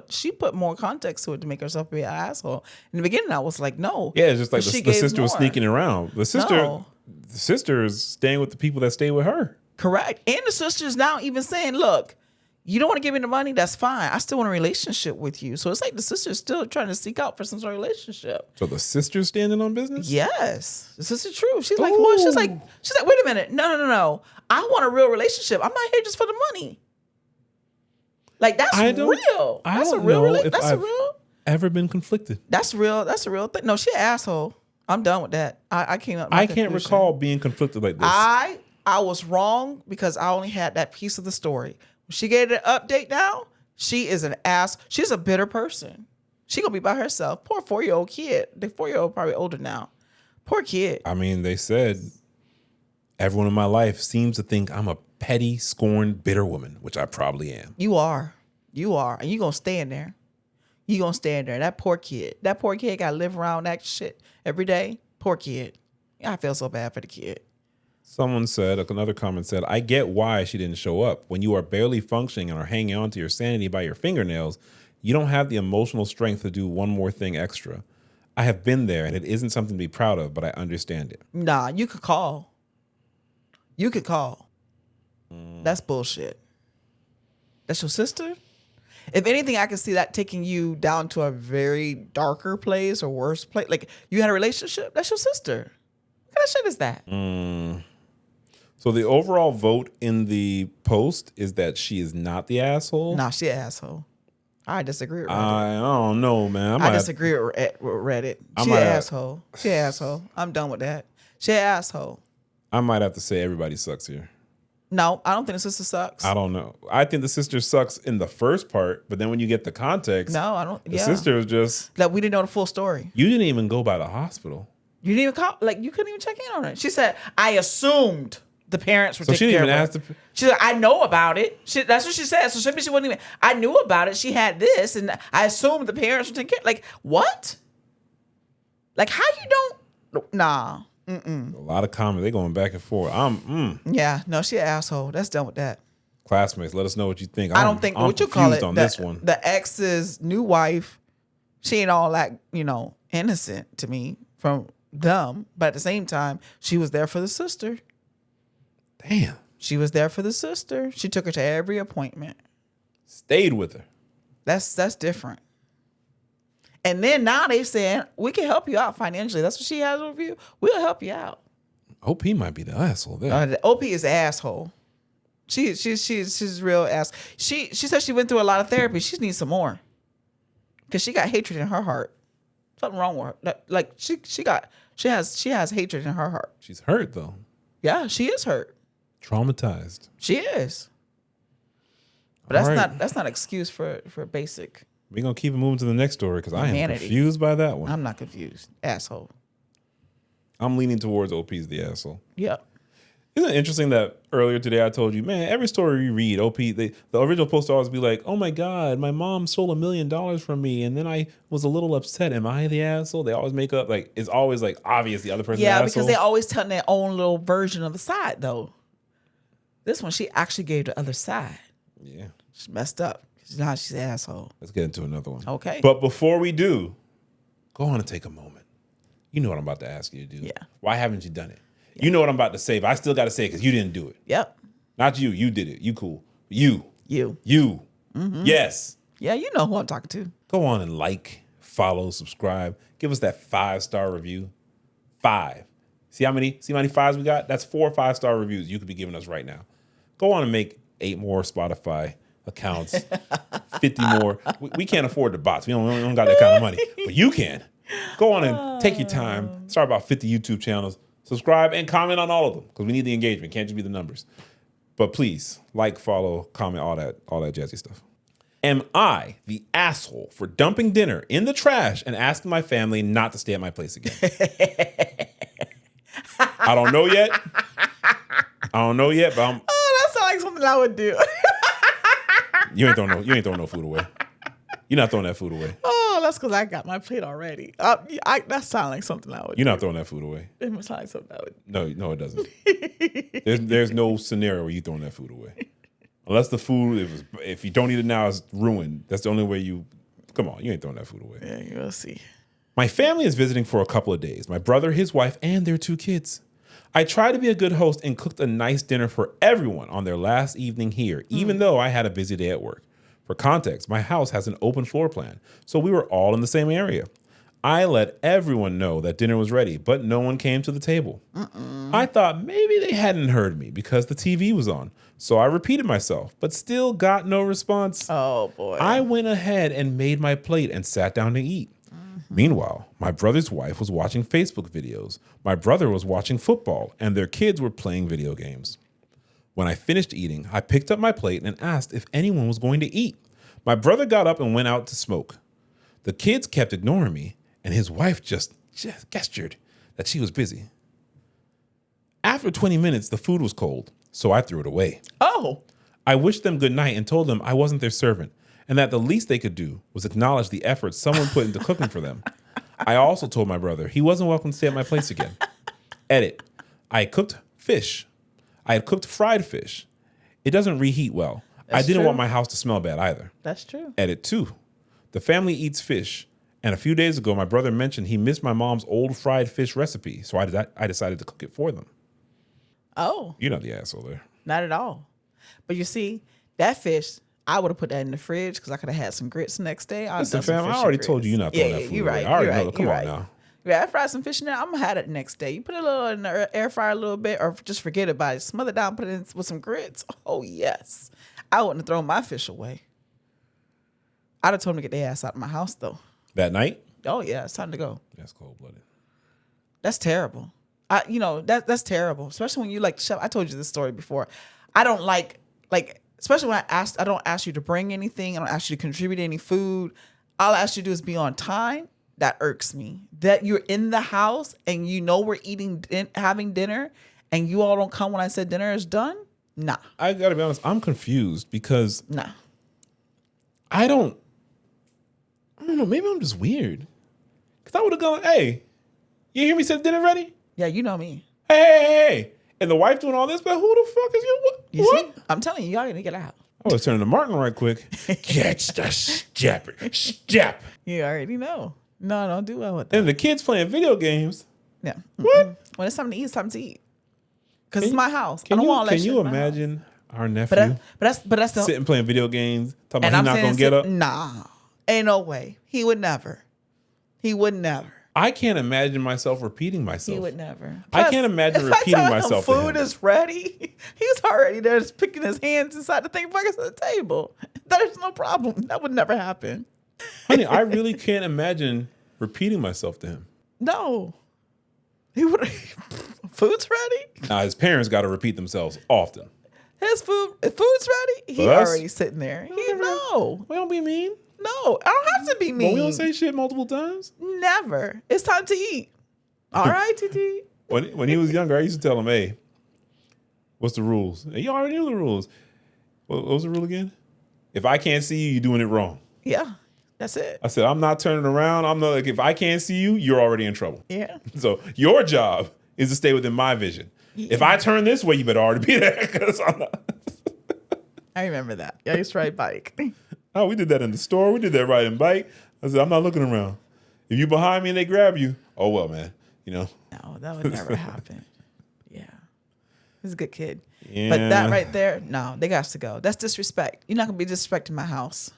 she put more context to it to make herself be an asshole. In the beginning, I was like, no. Yeah, it's just like the sister was sneaking around. The sister is staying with the people that stay with her. Correct. And the sister's now even saying, look, you don't want to give me the money, that's fine. I still want a relationship with you. So it's like the sister's still trying to seek out for some sort of relationship. So the sister's standing on business? Yes. This is true. She's like, what? She's like, wait a minute. No. I want a real relationship. I'm not here just for the money. Like, that's real. That's a real relationship. That's real. Ever been conflicted? That's real. That's a real thing. No, she's an asshole. I'm done with that. I came up with I can't recall being conflicted like this. I was wrong because I only had that piece of the story. When she gave an update now, she is an ass. She's a bitter person. She gonna be by herself. Poor 4-year-old kid. The 4-year-old probably older now. Poor kid. I mean, they said everyone in my life seems to think I'm a petty, scorned, bitter woman, which I probably am. You are. And you gonna stay in there. That poor kid gotta live around that shit every day. Poor kid. I feel so bad for the kid. Someone said, another comment said, I get why she didn't show up. When you are barely functioning and are hanging on to your sanity by your fingernails, you don't have the emotional strength to do one more thing extra. I have been there, and it isn't something to be proud of, but I understand it. Nah, you could call. That's bullshit. That's your sister? If anything, I can see that taking you down to a very darker place or worse place. Like, you had a relationship, that's your sister. What kind of shit is that? So the overall vote in the post is that she is not the asshole? Nah, she an asshole. I disagree with Reddit. I don't know, man. I disagree with Reddit. She an asshole. She an asshole. I'm done with that. She an asshole. I might have to say everybody sucks here. No, I don't think the sister sucks. I don't know. I think the sister sucks in the first part, but then when you get the context, no, I don't. The sister is just like, we didn't know the full story. You didn't even go by the hospital. You didn't even call. Like, you couldn't even check in on it. She said, "I assumed the parents were taking care of her." So she didn't even ask. She's like, "I know about it." That's what she said. So she wasn't even. I knew about it. She had this, and I assumed the parents were taking care. Like, what? Like, how you don't? Nah. Mm-mm. A lot of comments. They going back and forth. Yeah. No, she an asshole. That's done with that. Classmates, let us know what you think. I don't think what you call it. On this one, the ex's new wife, she ain't all that innocent to me from them, but at the same time, she was there for the sister. Damn. She was there for the sister. She took her to every appointment. Stayed with her. That's different. And then now they saying, we can help you out financially. That's what she has with you. We'll help you out. OP might be the asshole there. The OP is an asshole. She's real ass. She said she went through a lot of therapy. She needs some more. Because she got hatred in her heart. Something wrong with her. Like she has hatred in her heart. She's hurt though. Yeah, she is hurt. Traumatized. She is. But that's not excuse for basic. We're gonna keep it moving to the next story because I am confused by that one. I'm not confused. Asshole. I'm leaning towards OP's the asshole. Yep. Isn't it interesting that earlier today I told you, man, every story you read, OP, the original post always be like, oh my God, my mom stole $1 million from me and then I was a little upset. Am I the asshole? They always make up, like, it's always like obvious the other person's the asshole. Yeah, because they always telling their own little version of the side though. This one, she actually gave the other side. Yeah. She messed up. Now she's an asshole. Let's get into another one. Okay. But before we do, go on and take a moment. You know what I'm about to ask you to do. Yeah. Why haven't you done it? Yeah. You know what I'm about to say, but I still got to say it because you didn't do it. Yep. Not you. You did it. You cool. You. Mm-hmm. Yes. Yeah, you know who I'm talking to. Go on and like, follow, subscribe. Give us that 5-star review. 5. See how many fives we got? That's 4 5-star reviews you could be giving us right now. Go on and make 8 more Spotify accounts, 50 more. We can't afford the bots. We don't got that kind of money, but you can. Go on and take your time. Start about 50 YouTube channels. Subscribe and comment on all of them because we need the engagement. Can't just be the numbers. But please like, follow, comment, all that jazzy stuff. Am I the asshole for dumping dinner in the trash and asking my family not to stay at my place again? I don't know yet. But I'm. Oh, that sounds like something I would do. You ain't throwing no food away. You're not throwing that food away. Oh, that's because I got my plate already. That sounds like something I would do. You're not throwing that food away. It sounds like something I would do. No, it doesn't. There's no scenario where you throwing that food away. Unless the food, if you don't eat it now, it's ruined. That's the only way you. Come on, you ain't throwing that food away. Yeah, you'll see. My family is visiting for a couple of days. My brother, his wife, and their 2 kids. I tried to be a good host and cooked a nice dinner for everyone on their last evening here, even though I had a busy day at work. For context, my house has an open floor plan, so we were all in the same area. I let everyone know that dinner was ready, but no one came to the table. I thought maybe they hadn't heard me because the TV was on, so I repeated myself, but still got no response. Oh, boy. I went ahead and made my plate and sat down to eat. Meanwhile, my brother's wife was watching Facebook videos. My brother was watching football, and their kids were playing video games. When I finished eating, I picked up my plate and asked if anyone was going to eat. My brother got up and went out to smoke. The kids kept ignoring me, and his wife just gestured that she was busy. After 20 minutes, the food was cold, so I threw it away. Oh. I wished them good night and told them I wasn't their servant, and that the least they could do was acknowledge the effort someone put into cooking for them. I also told my brother he wasn't welcome to stay at my place again. Edit. I had cooked fish. I had cooked fried fish. It doesn't reheat well. I didn't want my house to smell bad either. That's true. Edit 2. The family eats fish, and a few days ago, my brother mentioned he missed my mom's old fried fish recipe, so I decided to cook it for them. Oh. You're not the asshole there. Not at all. But you see, that fish, I would have put that in the fridge because I could have had some grits the next day. Listen, fam, I already told you you're not throwing that food you're away. right. I already You're know. right. Come You're on right. now. Yeah, I fried some fish in there. I'm gonna have it next day. You put it a little in the air fryer a little bit, or just forget about it. Smother it down, put it in with some grits. Oh yes, I wouldn't have thrown my fish away. I'd have told them to get their ass out of my house though. That night? Oh yeah, it's time to go. That's cold blooded. That's terrible. That's terrible. Especially when you like chef. I told you this story before. I don't like especially when I don't ask you to bring anything. I don't ask you to contribute any food. All I ask you to do is be on time. That irks me. That you're in the house and you know we're having dinner and you all don't come when I said dinner is done? Nah. I gotta be honest, I'm confused because nah. I don't know, maybe I'm just weird. Cause I would have gone, hey, you hear me say dinner ready? Yeah, you know me. Hey. And the wife doing all this, but who the fuck is you? What? See? I'm telling you, y'all gotta get out. I was turning to Martin right quick. Catch the step. You already know. No, don't do well with that. And the kids playing video games. Yeah. What? When it's time to eat, it's time to eat. Because it's my house. I don't want all that Can shit you in my imagine house. our nephew but that's the sitting playing video games, talking and about he's not going to get up? Nah. Ain't no way. He would never. He would never. I can't imagine myself repeating myself. He would never. I can't imagine repeating myself. Food is ready. He's already there just picking his hands inside the thing before I get to the table. There's no problem. That would never happen. Honey, I really can't imagine repeating myself to him. No. He would. Food's ready? Now, his parents got to repeat themselves often. His food's ready? He already sitting there. No. We don't be mean. No, I don't have to be mean. But we don't say shit multiple times. Never. It's time to eat. All right, TT. When he was younger, I used to tell him, hey, what's the rules? And you already knew the rules. What was the rule again? If I can't see you, you're doing it wrong. Yeah, that's it. I said, I'm not turning around. I'm not like, if I can't see you, you're already in trouble. Yeah. So your job is to stay within my vision. Yeah. If I turn this way, you better already be there. Because I'm not. I remember that. Yeah, I used to ride bike. Oh, we did that in the store. We did that riding bike. I said, I'm not looking around. If you behind me and they grab you, oh, well, man, you know. No, that would never happen. Yeah. He's a good kid. Yeah. But that right there, no, they got to go. That's disrespect. You're not going to be disrespecting my house.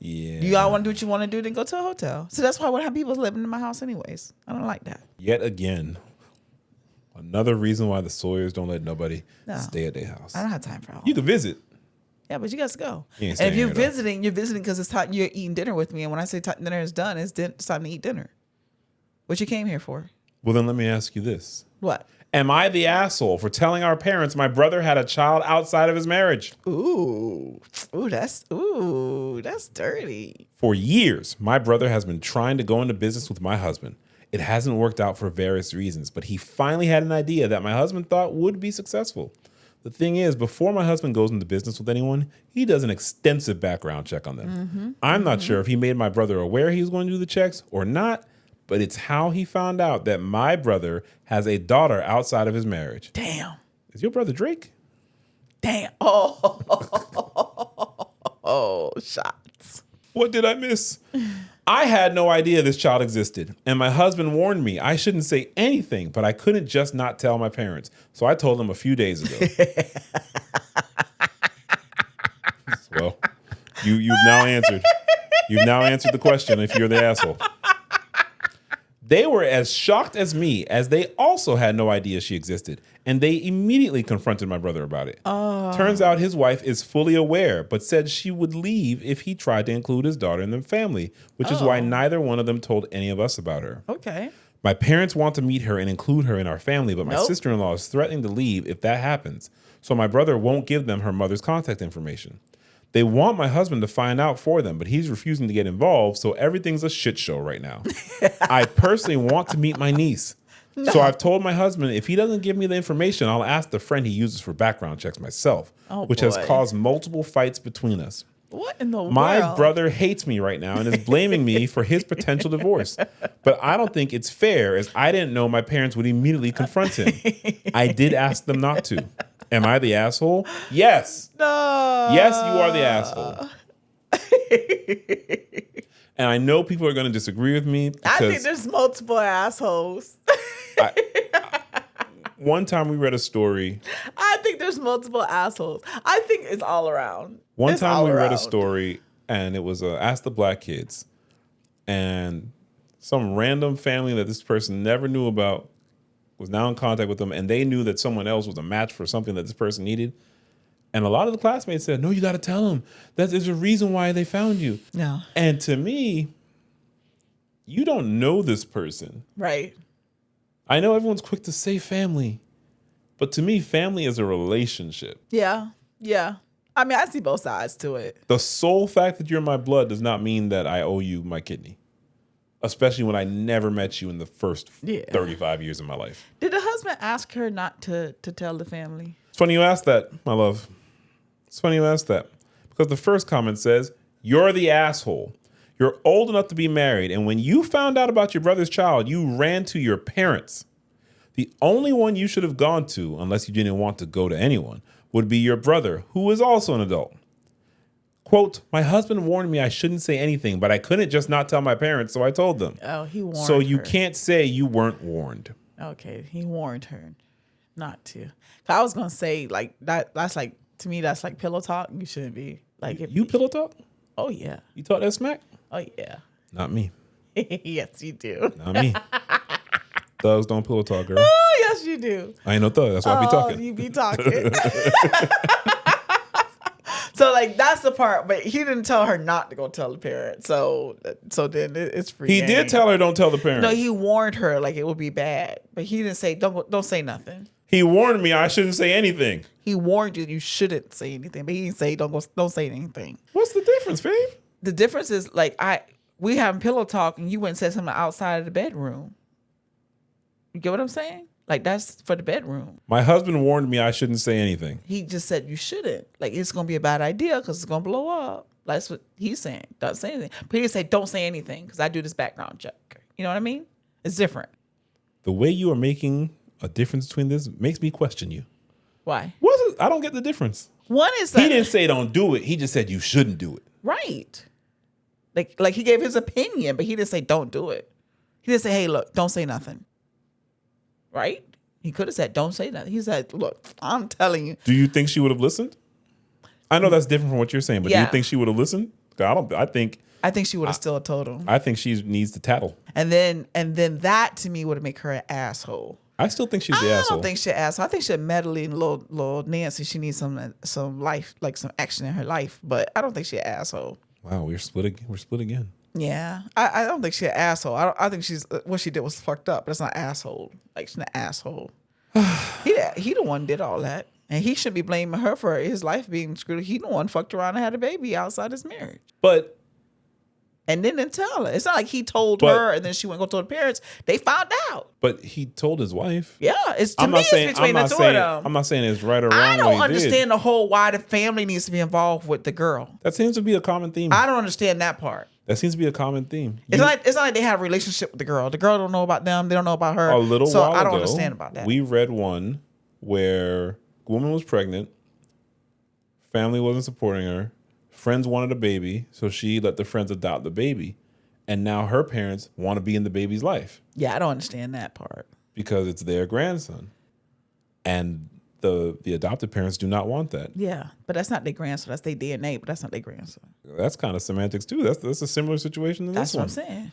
Yeah. You all want to do what you want to do, then go to a hotel. So that's why I would have people living in my house anyways. I don't like that. Yet again, Another reason why the Sawyers don't let nobody stay at their house. I don't have time for all. You can visit. Yeah, but you guys go. You ain't And if staying you're here, though. visiting because it's time you're eating dinner with me. And when I say dinner is done, it's time to eat dinner. What you came here for? Well, then let me ask you this. What? Am I the asshole for telling our parents my brother had a child outside of his marriage? Ooh, that's dirty. For years, my brother has been trying to go into business with my husband. It hasn't worked out for various reasons, but he finally had an idea that my husband thought would be successful. The thing is, before my husband goes into business with anyone, he does an extensive background check on them. I'm not sure if he made my brother aware he was going to do the checks or not, but it's how he found out that my brother has a daughter outside of his marriage. Damn. Is your brother Drake? Damn. Oh, shots. What did I miss? I had no idea this child existed, and my husband warned me I shouldn't say anything, but I couldn't just not tell my parents. So I told them a few days ago. Well, you've now answered. You've now answered the question if you're the asshole. They were as shocked as me, as they also had no idea she existed, and they immediately confronted my brother about it. Turns out his wife is fully aware, but said she would leave if he tried to include his daughter in the family, which is why neither one of them told any of us about her. Okay. My parents want to meet her and include her in our family, but my sister-in-law is threatening to leave if that happens, so my brother won't give them her mother's contact information. They want my husband to find out for them, but he's refusing to get involved, so everything's a shit show right now. I personally want to meet my niece. So I've told my husband if he doesn't give me the information, I'll ask the friend he uses for background checks myself, which has caused multiple fights between us. What in the world? My brother hates me right now and is blaming me for his potential divorce. But I don't think it's fair, as I didn't know my parents would immediately confront him. I did ask them not to. Am I the asshole? Yes. No. Yes, you are the asshole. And I know people are going to disagree with me. I think there's multiple assholes. One time we read a story. I think there's multiple assholes. I think it's all around. One time we read a story, and it was Ask the Black Kids. And some random family that this person never knew about was now in contact with them, and they knew that someone else was a match for something that this person needed. And a lot of the classmates said, no, you got to tell them. There's a reason why they found you. No. And to me, you don't know this person. Right. I know everyone's quick to say family, but to me, family is a relationship. Yeah. Yeah. I mean, I see both sides to it. The sole fact that you're my blood does not mean that I owe you my kidney. Especially when I never met you in the first 35 years of my life. Did the husband ask her not to tell the family? It's funny you asked that, my love. It's funny you asked that. Because the first comment says, you're the asshole. You're old enough to be married, and when you found out about your brother's child, you ran to your parents. The only one you should have gone to, unless you didn't want to go to anyone, would be your brother, who is also an adult. Quote, my husband warned me I shouldn't say anything, but I couldn't just not tell my parents, so I told them. Oh, he warned her. So you can't say you weren't warned. Okay, he warned her not to. I was going to say, like, that's like, to me, that's like pillow talk. You shouldn't be. Like, You pillow talk? Oh, yeah. You talk that smack? Oh, yeah. Not me. Yes, you do. Not me. Thugs don't pillow talk, girl. Oh, yes, you do. I ain't no thug. That's why I be talking. You be talking. So, like, that's the part. But he didn't tell her not to go tell the parents. So then it's free. He did tell her don't tell the parents. No, he warned her like it would be bad. But he didn't say don't say nothing. He warned me I shouldn't say anything. He warned you shouldn't say anything. But he didn't say don't say anything. What's the difference, babe? The difference is like we having pillow talk and you went and said something outside of the bedroom. You get what I'm saying? Like, that's for the bedroom. My husband warned me I shouldn't say anything. He just said you shouldn't. Like, it's going to be a bad idea because it's going to blow up. That's what he's saying. Don't say anything. But he didn't say don't say anything because I do this background check. You know what I mean? It's different. The way you are making a difference between this makes me question you. Why? What's it? I don't get the difference. One is that He didn't say don't do it. He just said you shouldn't do it. right. Like he gave his opinion, but he didn't say don't do it. He didn't say, hey, look, don't say nothing. Right? He could have said, don't say nothing. He said, look, I'm telling you. Do you think she would have listened? I know that's different from what you're saying, but do you think she would have listened? I think she would have still told him. I think she needs to tattle. And then that to me would have made her an asshole. I still think she's the I asshole. don't think she's an asshole. I think she's a meddling little Nancy. She needs some life, like some action in her life. But I don't think she's an asshole. Wow, we're split. We're split again. Yeah, I don't think she's an asshole. I think she's what she did was fucked up. But it's not asshole. Like she's an asshole. he the one did all that, and he should be blaming her for his life being screwed. He the one fucked around and had a baby outside his marriage. But And then didn't tell her. It's not like he told her and then she went and go tell the parents. They found out. But he told his wife. Yeah, it's between the two of them. I'm not saying it's right or wrong. I don't understand the whole why the family needs to be involved with the girl. That seems to be a common theme. I don't understand that part. That seems to be a common theme. It's not like they have a relationship with the girl. The girl don't know about them. They don't know about her. A little so while I don't ago, understand about that. We read one where a woman was pregnant. Family wasn't supporting her. Friends wanted a baby, so she let the friends adopt the baby. And now her parents want to be in the baby's life. Yeah, I don't understand that part. Because it's their grandson. And the adopted parents do not want that. Yeah, but that's not their grandson. That's their DNA, but that's not their grandson. That's kind of semantics too. That's a similar situation to this one. That's what I'm saying.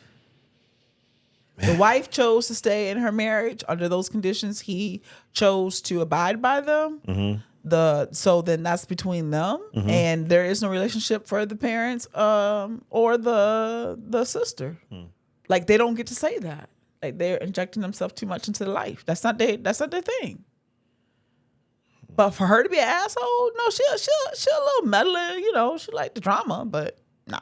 The wife chose to stay in her marriage under those conditions. He chose to abide by them. Mm-hmm. So then that's between them, and there is no relationship for the parents or the sister. Like they don't get to say that. Like they're injecting themselves too much into the life. That's not their thing. But for her to be an asshole, no, she a little meddling. You know, she like the drama, but nah,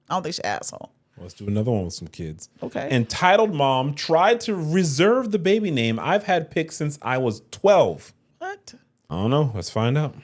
I don't think she's an asshole. Let's do another one with some kids. Okay. Entitled mom tried to reserve the baby name I've had picked since I was 12. What? I don't know. Let's find out.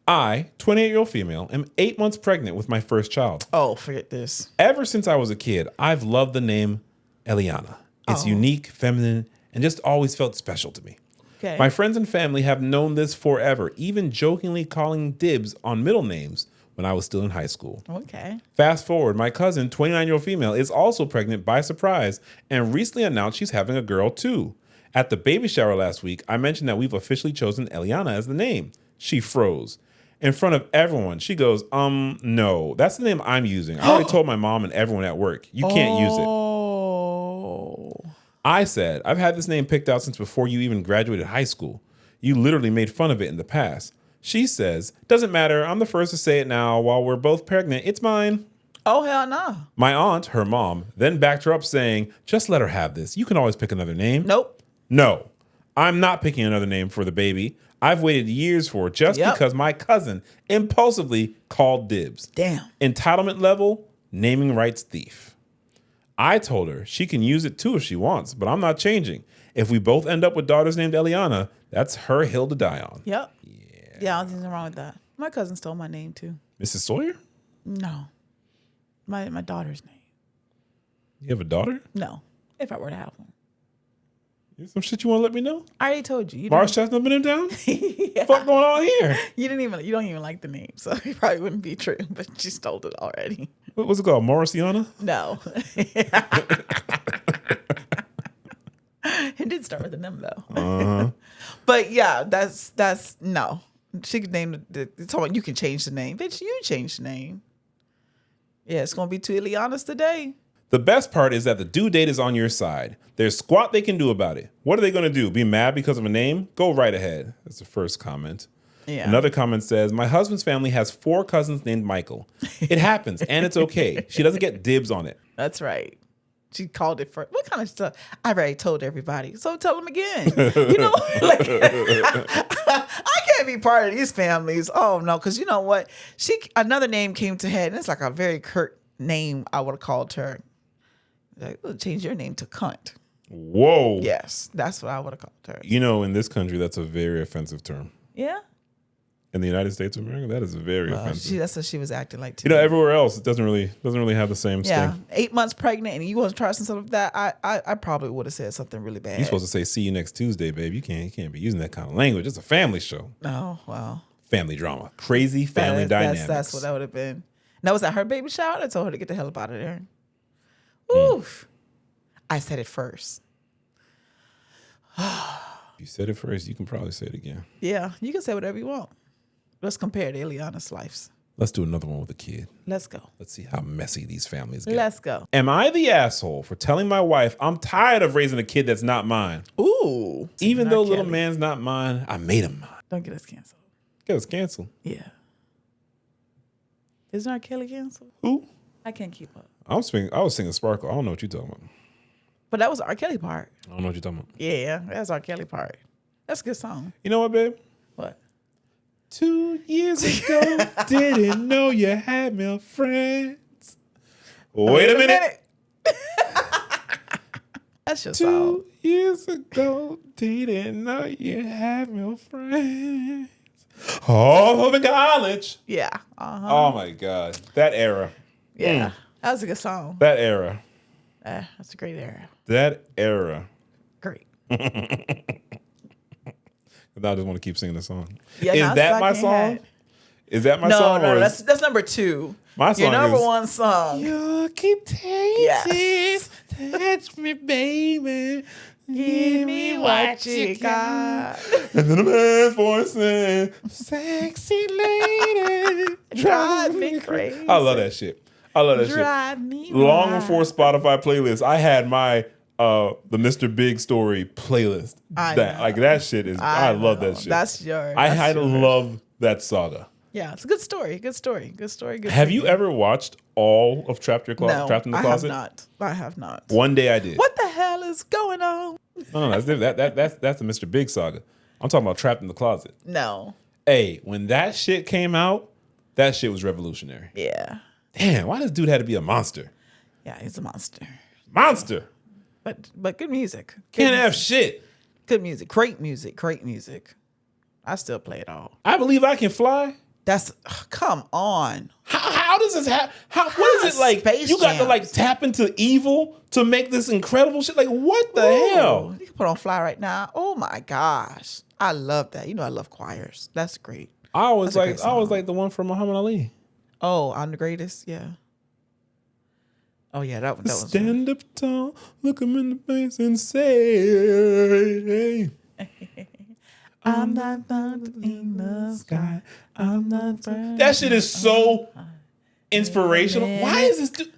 I, 28-year-old female, am 8 months pregnant with my first child. Oh, forget this. Ever since I was a kid, I've loved the name Eliana. It's unique, feminine, and just always felt special to me. Okay. My friends and family have known this forever, even jokingly calling dibs on middle names when I was still in high school. Okay. Fast forward, my cousin, 29-year-old female, is also pregnant by surprise and recently announced she's having a girl too. At the baby shower last week, I mentioned that we've officially chosen Eliana as the name. She froze. In front of everyone, she goes, no, that's the name I'm using. I already told my mom and everyone at work. You can't use it. Oh. I said, I've had this name picked out since before you even graduated high school. You literally made fun of it in the past. She says, doesn't matter. I'm the first to say it now. While we're both pregnant, it's mine. Oh, hell no. My aunt, her mom, then backed her up saying, just let her have this. You can always pick another name. Nope. No, I'm not picking another name for the baby. I've waited years for it just because my cousin impulsively called dibs. Damn. Entitlement level, naming rights thief. I told her she can use it too if she wants, but I'm not changing. If we both end up with daughters named Eliana, that's her hill to die on. Yep. Yeah, there's nothing wrong with that. My cousin stole my name too. Mrs. Sawyer? No. My daughter's name. You have a daughter? No. If I were to have one. There's some shit you want to let me know? I already told you. Mars Chestnut been in town? What's going on here? You don't even like the name, so it probably wouldn't be true, but she stole it already. What's it called? Mauriciana? No. It did start with an M though. But yeah, that's no. She could name you can change the name. Bitch, you change the name. Yeah, it's gonna be two Elianas today. The best part is that the due date is on your side. There's squat they can do about it. What are they going to do? Be mad because of a name? Go right ahead. That's the first comment. Yeah. Another comment says, my husband's family has 4 cousins named Michael. It happens, and it's okay. She doesn't get dibs on it. That's right. She called it first. What kind of stuff? I already told everybody. So tell them again. You know, like I can't be part of these families. Oh no, because you know what? Another name came to head, and it's like a very curt name. I would have called her. Like, we'll change your name to cunt. Whoa. Yes, that's what I would have called her. You know, in this country, that's a very offensive term. Yeah. In the United States of America, that is very offensive. That's what she was acting like too. You know, everywhere else, it doesn't really have the same yeah. sting. 8 months pregnant, and you want to try some stuff like that. I probably would have said something really bad. You're supposed to say, see you next Tuesday, babe. You can't be using that kind of language. It's a family show. Oh, wow. Family drama. Crazy family dynamics. That's what that would have been. Now, was that her baby shower? I told her to get the hell up out of there. Oof. I said it first. You said it first. You can probably say it again. Yeah, you can say whatever you want. Let's compare to Eliana's lives. Let's do another one with a kid. Let's go. Let's see how messy these families get. Let's go. Am I the asshole for telling my wife I'm tired of raising a kid that's not mine? Ooh. Even though little man's not mine, I made him mine. Don't get us canceled. Get us canceled. Yeah. Isn't R. Kelly canceled? Who? I can't keep up. I was singing Sparkle. I don't know what you're talking about. But that was the R. Kelly part. I don't know what you're talking about. Yeah, that's R. Kelly part. That's a good song. You know what, babe? What? 2 years ago, didn't know you had male friends. Wait a minute. That's your song. 2 years ago, didn't know you had male friends. All in college. Yeah. Oh my God. That era. Yeah. That was a good song. That era. That's a great era. That era. Great. I just want to keep singing the song. Yeah, Is that my song? Is that my song? No, that's number 2. My song Your number is, 1 song. You're contagious. Touch me, baby. Give me what you got. And then a man's voice saying, sexy lady. Drive me crazy. I love that shit. I love that Drive shit. me Long wild. before Spotify playlists, I had my the Mr. Big Story playlist. That shit is I love that shit. That's yours. I love that saga. Yeah, it's a good story. Good story. Good story. Good Have singing. you ever watched all of Trapped in the No, Closet? I have not. One day I did. What the hell is going on? No, that's the Mr. Big saga. I'm talking about Trapped in the Closet. No. Hey, when that shit came out, that shit was revolutionary. Yeah. Damn, why does dude have to be a monster? Yeah, he's a monster. Monster. But good music. Can't have shit. Good music. Great music. Great music. I still play it all. I Believe I Can Fly. That's come on. How does this happen? What is it like? Space You got to Jams. like tap into evil to make this incredible shit. Like what the hell? You can put on Fly right now. Oh my gosh. I love that. You know I love choirs. That's great. I was That's a great like the one from Muhammad Ali. Oh, I'm the greatest. Yeah. Oh yeah, that was. Stand up tall, look him in the face and say, I'm not found in the sky. I'm not found. that shit is so inspirational. Why is this dude?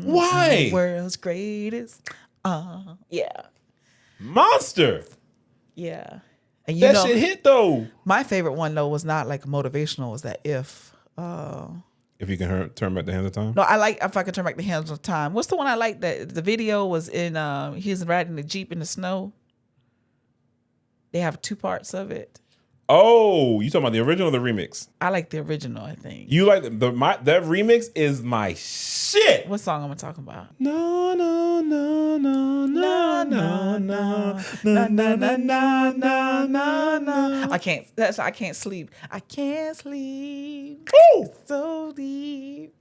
Why? World's greatest. Yeah. Monster. Yeah. And you That know, shit hit though. my favorite one though was not like motivational. Was that if? If you can turn back the hands of time. No, I like If I Could Turn Back the Hands of Time. What's the one I like that the video was in? He's riding the Jeep in the snow. They have 2 parts of it. Oh, you talking about the original or the remix? I like the original. I think. You like that remix is my shit. What song am I talking about? No, no, no, no, no, no, no, no, no, no, no, no, no. I can't. I can't sleep. I can't sleep. Woo! So deep.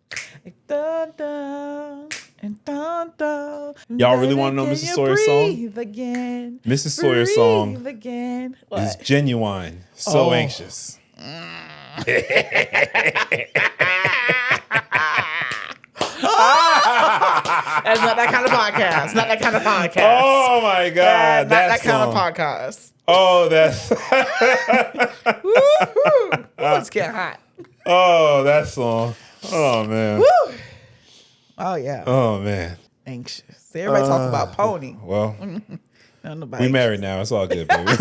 Dun, dun, and dun, dun. Y'all really want to know Can Mrs. you Sawyer's song? breathe again. Mrs. Sawyer's song Breathe again. is What? genuine. So Oh. anxious. That's not that kind of podcast. Not that kind of podcast. Oh my God. Not that kind of song. podcast. Oh, that's Woo-hoo. Ooh, it's getting hot. oh, that song. Oh man. Woo. Oh yeah. Oh man. Anxious. Everybody talk about pony. Well, No, nobody. we married now. It's all good, baby.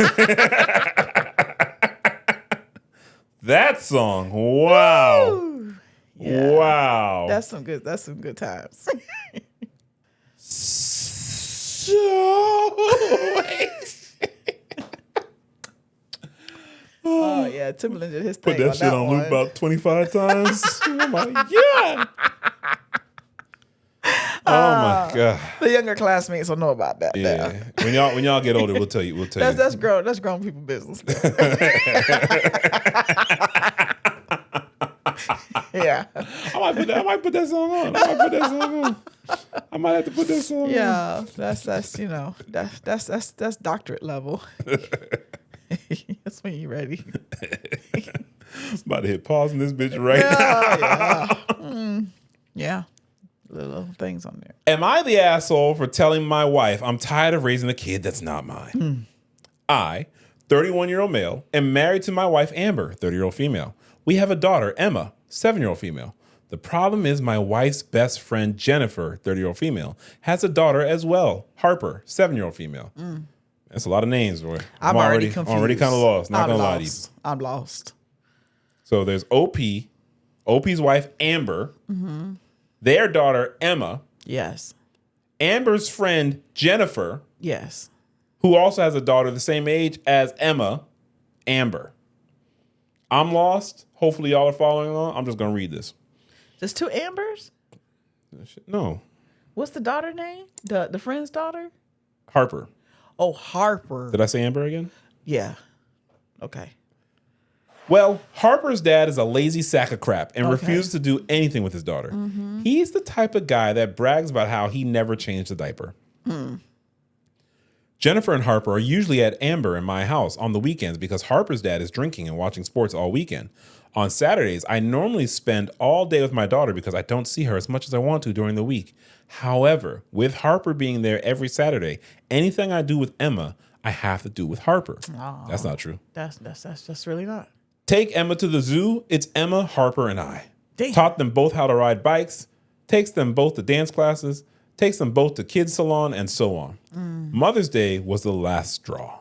That song. Wow. Woo. Yeah. Wow. That's some good times. So Oh yeah, Timberland did his thing. put that shit on loop about 25 times. Oh my God. Oh my God. The younger classmates will know about that. Yeah. When y'all get older, we'll tell you. That's grown people business. Yeah. I might put that song on. I might have to put that song on. Yeah. That's that's doctorate level. That's when you're ready. About to hit pause in this bitch right now. Yeah. Yeah. Little things on there. Am I the asshole for telling my wife I'm tired of raising a kid that's not mine? I, 31-year-old male, am married to my wife Amber, 30-year-old female. We have a daughter, Emma, 7-year-old female. The problem is my wife's best friend, Jennifer, 30-year-old female, has a daughter as well. Harper, 7-year-old female. That's a lot of names, boy. I'm already confused. Already kind of lost. Not I'm going to lost. lie to you. I'm lost. So there's OP's wife, Amber, their daughter, Emma, Yes. Amber's friend, Jennifer, Yes. who also has a daughter the same age as Emma, Amber. I'm lost. Hopefully y'all are following along. I'm just going to read this. There's 2 Ambers? No. What's the daughter name? The friend's daughter? Harper. Oh, Harper. Did I say Amber again? Yeah. Okay. Well, Harper's dad is a lazy sack of crap and Okay. refuses to do anything with his daughter. He's the type of guy that brags about how he never changed a diaper. Jennifer and Harper are usually at Amber in my house on the weekends because Harper's dad is drinking and watching sports all weekend. On Saturdays, I normally spend all day with my daughter because I don't see her as much as I want to during the week. However, with Harper being there every Saturday, anything I do with Emma, I have to do with Harper. Oh. That's not true. That's really not. Take Emma to the zoo. It's Emma, Harper, and I. Damn. Taught them both how to ride bikes, takes them both to dance classes, takes them both to kids salon, and so on. Mother's Day was the last straw.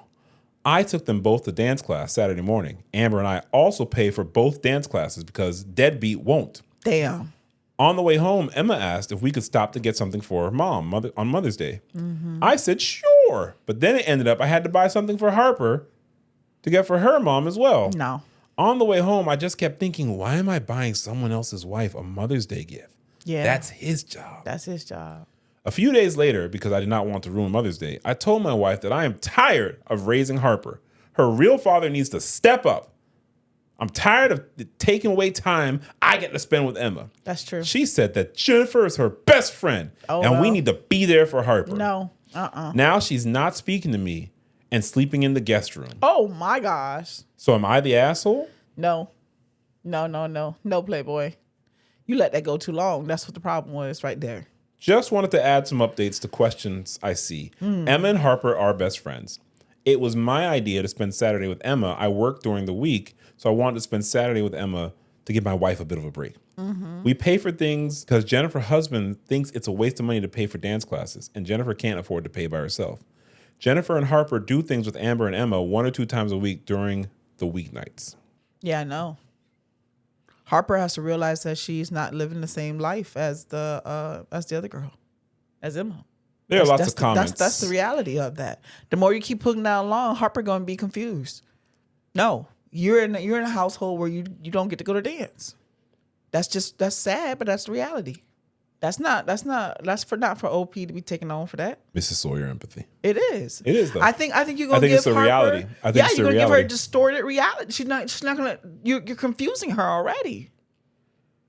I took them both to dance class Saturday morning. Amber and I also pay for both dance classes because Deadbeat won't. Damn. On the way home, Emma asked if we could stop to get something for her mom on Mother's Day. I said, sure. But then it ended up I had to buy something for Harper to get for her mom as well. No. On the way home, I just kept thinking, why am I buying someone else's wife a Mother's Day gift? Yeah. That's his job. That's his job. A few days later, because I did not want to ruin Mother's Day, I told my wife that I am tired of raising Harper. Her real father needs to step up. I'm tired of taking away time I get to spend with Emma. That's true. She said that Jennifer is her best friend, and we need to be there for Harper. No. Now she's not speaking to me and sleeping in the guest room. Oh my gosh. So am I the asshole? No, Playboy. You let that go too long. That's what the problem was right there. Just wanted to add some updates to questions I see. Emma and Harper are best friends. It was my idea to spend Saturday with Emma. I work during the week, so I wanted to spend Saturday with Emma to give my wife a bit of a break. We pay for things because Jennifer's husband thinks it's a waste of money to pay for dance classes, and Jennifer can't afford to pay by herself. Jennifer and Harper do things with Amber and Emma 1 or 2 times a week during the weeknights. Yeah, I know. Harper has to realize that she's not living the same life as the other girl, as Emma. There are lots of comments. That's the reality of that. The more you keep putting that along, Harper going to be confused. No, you're in a household where you don't get to go to dance. That's sad, but that's the reality. That's not for OP to be taking on for that. Mrs. Sawyer empathy. It is. It is though. I think you're gonna give it's the Harper, reality. I think it's the you're gonna give her reality. a distorted reality. She's not gonna. You're confusing her already.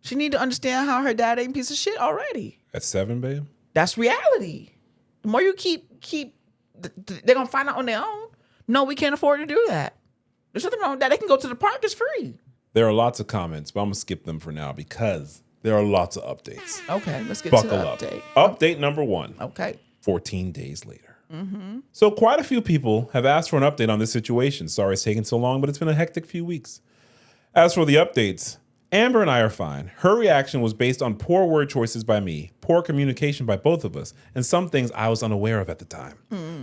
She need to understand how her dad ain't a piece of shit already. At 7, babe? That's reality. The more you keep, they're gonna find out on their own. No, we can't afford to do that. There's nothing wrong with that. They can go to the park. It's free. There are lots of comments, but I'm gonna skip them for now because there are lots of updates. Okay, let's get Buckle to the up. update. Update number 1. Okay. 14 days later. So quite a few people have asked for an update on this situation. Sorry it's taken so long, but it's been a hectic few weeks. As for the updates, Amber and I are fine. Her reaction was based on poor word choices by me, poor communication by both of us, and some things I was unaware of at the time.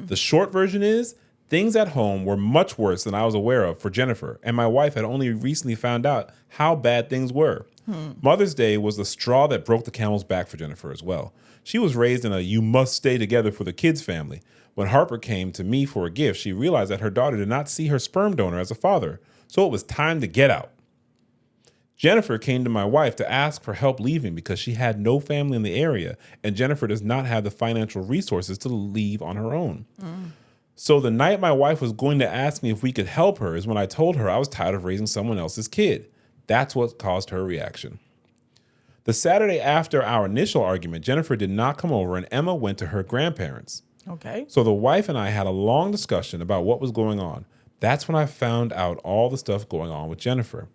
The short version is, things at home were much worse than I was aware of for Jennifer, and my wife had only recently found out how bad things were. Mother's Day was the straw that broke the camel's back for Jennifer as well. She was raised in a you must stay together for the kids family. When Harper came to me for a gift, she realized that her daughter did not see her sperm donor as a father, so it was time to get out. Jennifer came to my wife to ask for help leaving because she had no family in the area, and Jennifer does not have the financial resources to leave on her own. So the night my wife was going to ask me if we could help her is when I told her I was tired of raising someone else's kid. That's what caused her reaction. The Saturday after our initial argument, Jennifer did not come over and Emma went to her grandparents. Okay. So the wife and I had a long discussion about what was going on. That's when I found out all the stuff going on with Jennifer.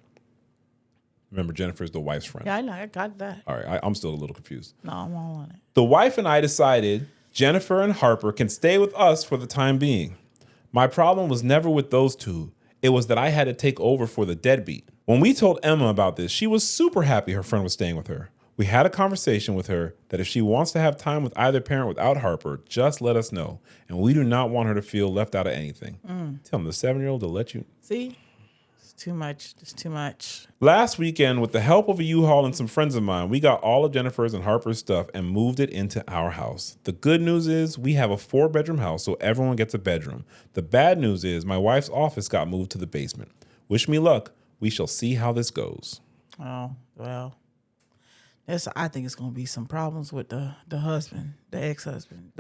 Remember, Jennifer's the wife's friend. Yeah, I know. I got that. All right, I'm still a little confused. No, I'm all on it. The wife and I decided Jennifer and Harper can stay with us for the time being. My problem was never with those two. It was that I had to take over for the deadbeat. When we told Emma about this, she was super happy her friend was staying with her. We had a conversation with her that if she wants to have time with either parent without Harper, just let us know. And we do not want her to feel left out of anything. Tell him the 7-year-old to let you. See? It's too much. It's too much. Last weekend, with the help of a U-Haul and some friends of mine, we got all of Jennifer's and Harper's stuff and moved it into our house. The good news is we have a 4-bedroom house, so everyone gets a bedroom. The bad news is my wife's office got moved to the basement. Wish me luck. We shall see how this goes. Oh, well. I think it's going to be some problems with the husband, the ex-husband,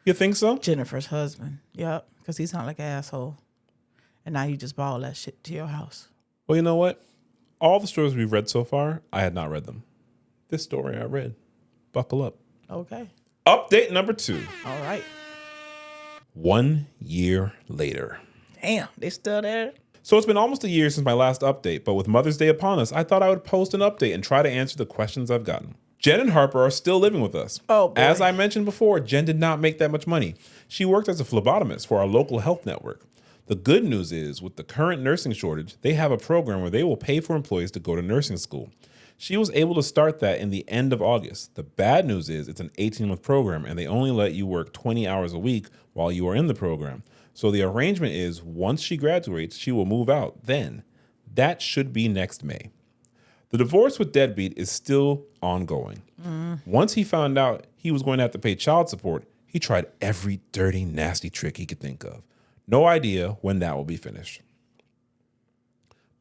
You think so? Jennifer's husband. Yep, because he's not like an asshole. And now you just brought all that shit to your house. Well, you know what? All the stories we've read so far, I had not read them. This story I read. Buckle up. Okay. Update number 2. All right. 1 year later. Damn, they still there? So it's been almost a year since my last update, but with Mother's Day upon us, I thought I would post an update and try to answer the questions I've gotten. Jen and Harper are still living with us. Oh, boy. As I mentioned before, Jen did not make that much money. She worked as a phlebotomist for our local health network. The good news is, with the current nursing shortage, they have a program where they will pay for employees to go to nursing school. She was able to start that in the end of August. The bad news is it's an 18-month program, and they only let you work 20 hours a week while you are in the program. So the arrangement is once she graduates, she will move out then. That should be next May. The divorce with Deadbeat is still ongoing. Once he found out he was going to have to pay child support, he tried every dirty, nasty trick he could think of. No idea when that will be finished.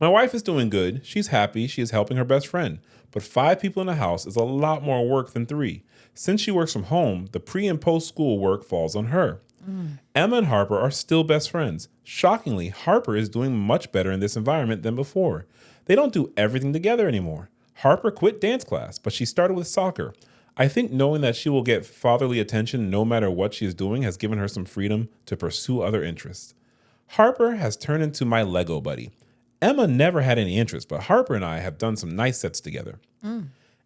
My wife is doing good. She's happy. She is helping her best friend. But 5 people in the house is a lot more work than 3. Since she works from home, the pre- and post-school work falls on her. Emma and Harper are still best friends. Shockingly, Harper is doing much better in this environment than before. They don't do everything together anymore. Harper quit dance class, but she started with soccer. I think knowing that she will get fatherly attention no matter what she is doing has given her some freedom to pursue other interests. Harper has turned into my Lego buddy. Emma never had any interest, but Harper and I have done some nice sets together.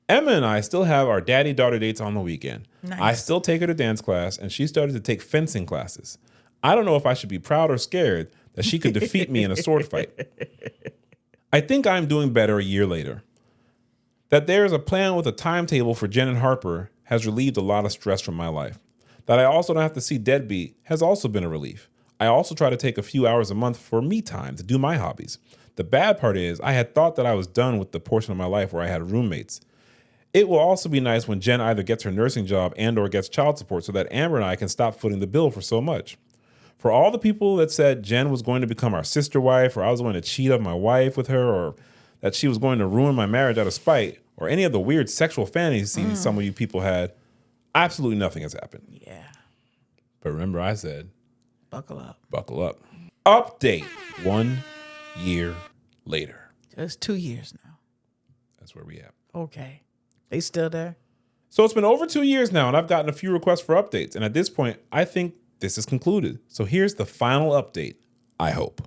Emma and I still have our daddy-daughter dates on the weekend. Nice. I still take her to dance class, and she started to take fencing classes. I don't know if I should be proud or scared that she could defeat me in a sword fight. I think I'm doing better a year later. That there is a plan with a timetable for Jen and Harper has relieved a lot of stress from my life. That I also don't have to see Deadbeat has also been a relief. I also try to take a few hours a month for me time to do my hobbies. The bad part is I had thought that I was done with the portion of my life where I had roommates. It will also be nice when Jen either gets her nursing job and or gets child support so that Amber and I can stop footing the bill for so much. For all the people that said Jen was going to become our sister wife, or I was going to cheat on my wife with her, or that she was going to ruin my marriage out of spite, or any of the weird sexual fantasies some of you people had, absolutely nothing has happened. Yeah. But remember I said, Buckle up. buckle up. Update 1 year later. Just 2 years now. That's where we at. Okay. They still there? So it's been over 2 years now, and I've gotten a few requests for updates. And at this point, I think this is concluded. So here's the final update, I hope.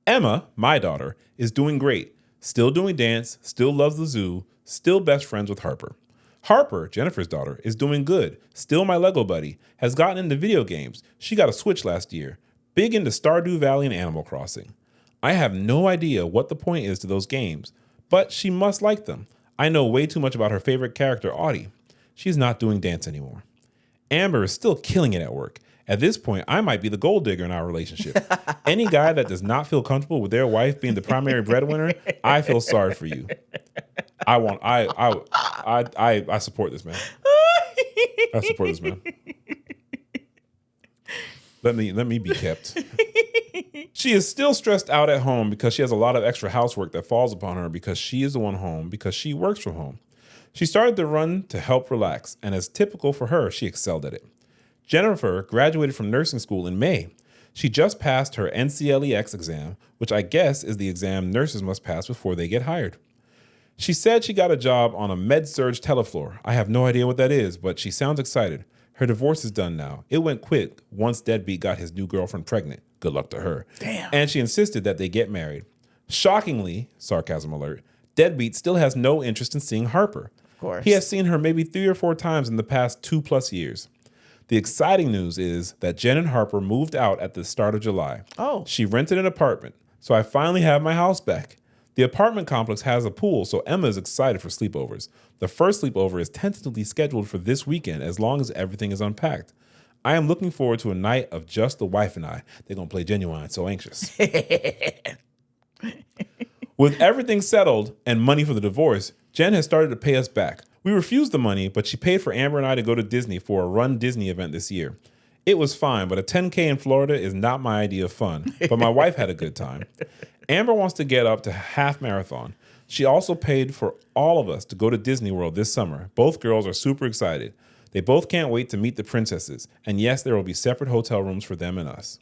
Emma, my daughter, is doing great. Still doing dance, still loves the zoo, still best friends with Harper. Harper, Jennifer's daughter, is doing good. Still my Lego buddy. Has gotten into video games. She got a Switch last year. Big into Stardew Valley and Animal Crossing. I have no idea what the point is to those games, but she must like them. I know way too much about her favorite character, Audie. She's not doing dance anymore. Amber is still killing it at work. At this point, I might be the gold digger in our relationship. Any guy that does not feel comfortable with their wife being the primary breadwinner, I feel sorry for you. I support this man. I support this man. Let me be kept. She is still stressed out at home because she has a lot of extra housework that falls upon her because she is the one home because she works from home. She started the run to help relax, and as typical for her, she excelled at it. Jennifer graduated from nursing school in May. She just passed her NCLEX exam, which I guess is the exam nurses must pass before they get hired. She said she got a job on a med-surg telefloor. I have no idea what that is, but she sounds excited. Her divorce is done now. It went quick once Deadbeat got his new girlfriend pregnant. Good luck to her. Damn. And she insisted that they get married. Shockingly, sarcasm alert, Deadbeat still has no interest in seeing Harper. Of course. He has seen her maybe 3 or 4 times in the past 2+ years. The exciting news is that Jen and Harper moved out at the start of July. Oh. She rented an apartment, so I finally have my house back. The apartment complex has a pool, so Emma is excited for sleepovers. The first sleepover is tentatively scheduled for this weekend as long as everything is unpacked. I am looking forward to a night of just the wife and I. They're going to play Genuine, so anxious. With everything settled and money for the divorce, Jen has started to pay us back. We refused the money, but she paid for Amber and I to go to Disney for a Run Disney event this year. It was fine, but a 10K in Florida is not my idea of fun. But my wife had a good time. Amber wants to get up to half marathon. She also paid for all of us to go to Disney World this summer. Both girls are super excited. They both can't wait to meet the princesses. And yes, there will be separate hotel rooms for them and us.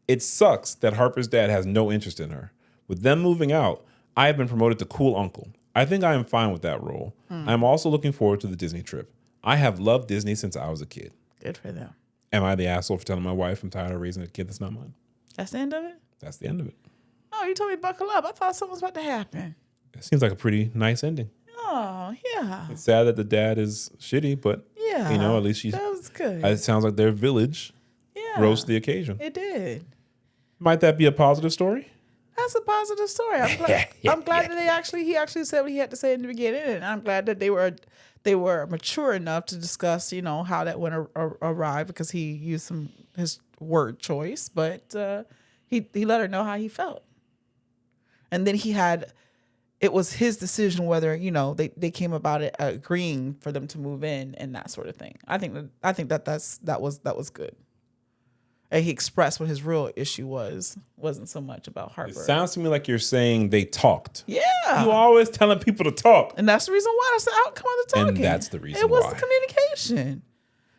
It sucks that Harper's dad has no interest in her. With them moving out, I have been promoted to cool uncle. I think I am fine with that role. I am also looking forward to the Disney trip. I have loved Disney since I was a kid. Good for them. Am I the asshole for telling my wife I'm tired of raising a kid that's not mine? That's the end of it? That's the end of it. Oh, you told me buckle up. I thought something was about to happen. It seems like a pretty nice ending. Oh, yeah. It's sad that the dad is shitty, but Yeah. at least that was good. It sounds like their village rose to the occasion. It did. Might that be a positive story? That's a positive story. I'm glad that he actually said what he had to say in the beginning, and I'm glad that they were mature enough to discuss, how that went awry, because he used his word choice, but he let her know how he felt, and then it was his decision whether they came about it agreeing for them to move in and that sort of thing. I think that was good. And he expressed what his real issue wasn't so much about Harper. It sounds to me like you're saying they talked. Yeah. You always telling people to talk. And that's the reason why. That's the outcome of the talking. And that's the reason why. It was why. the communication.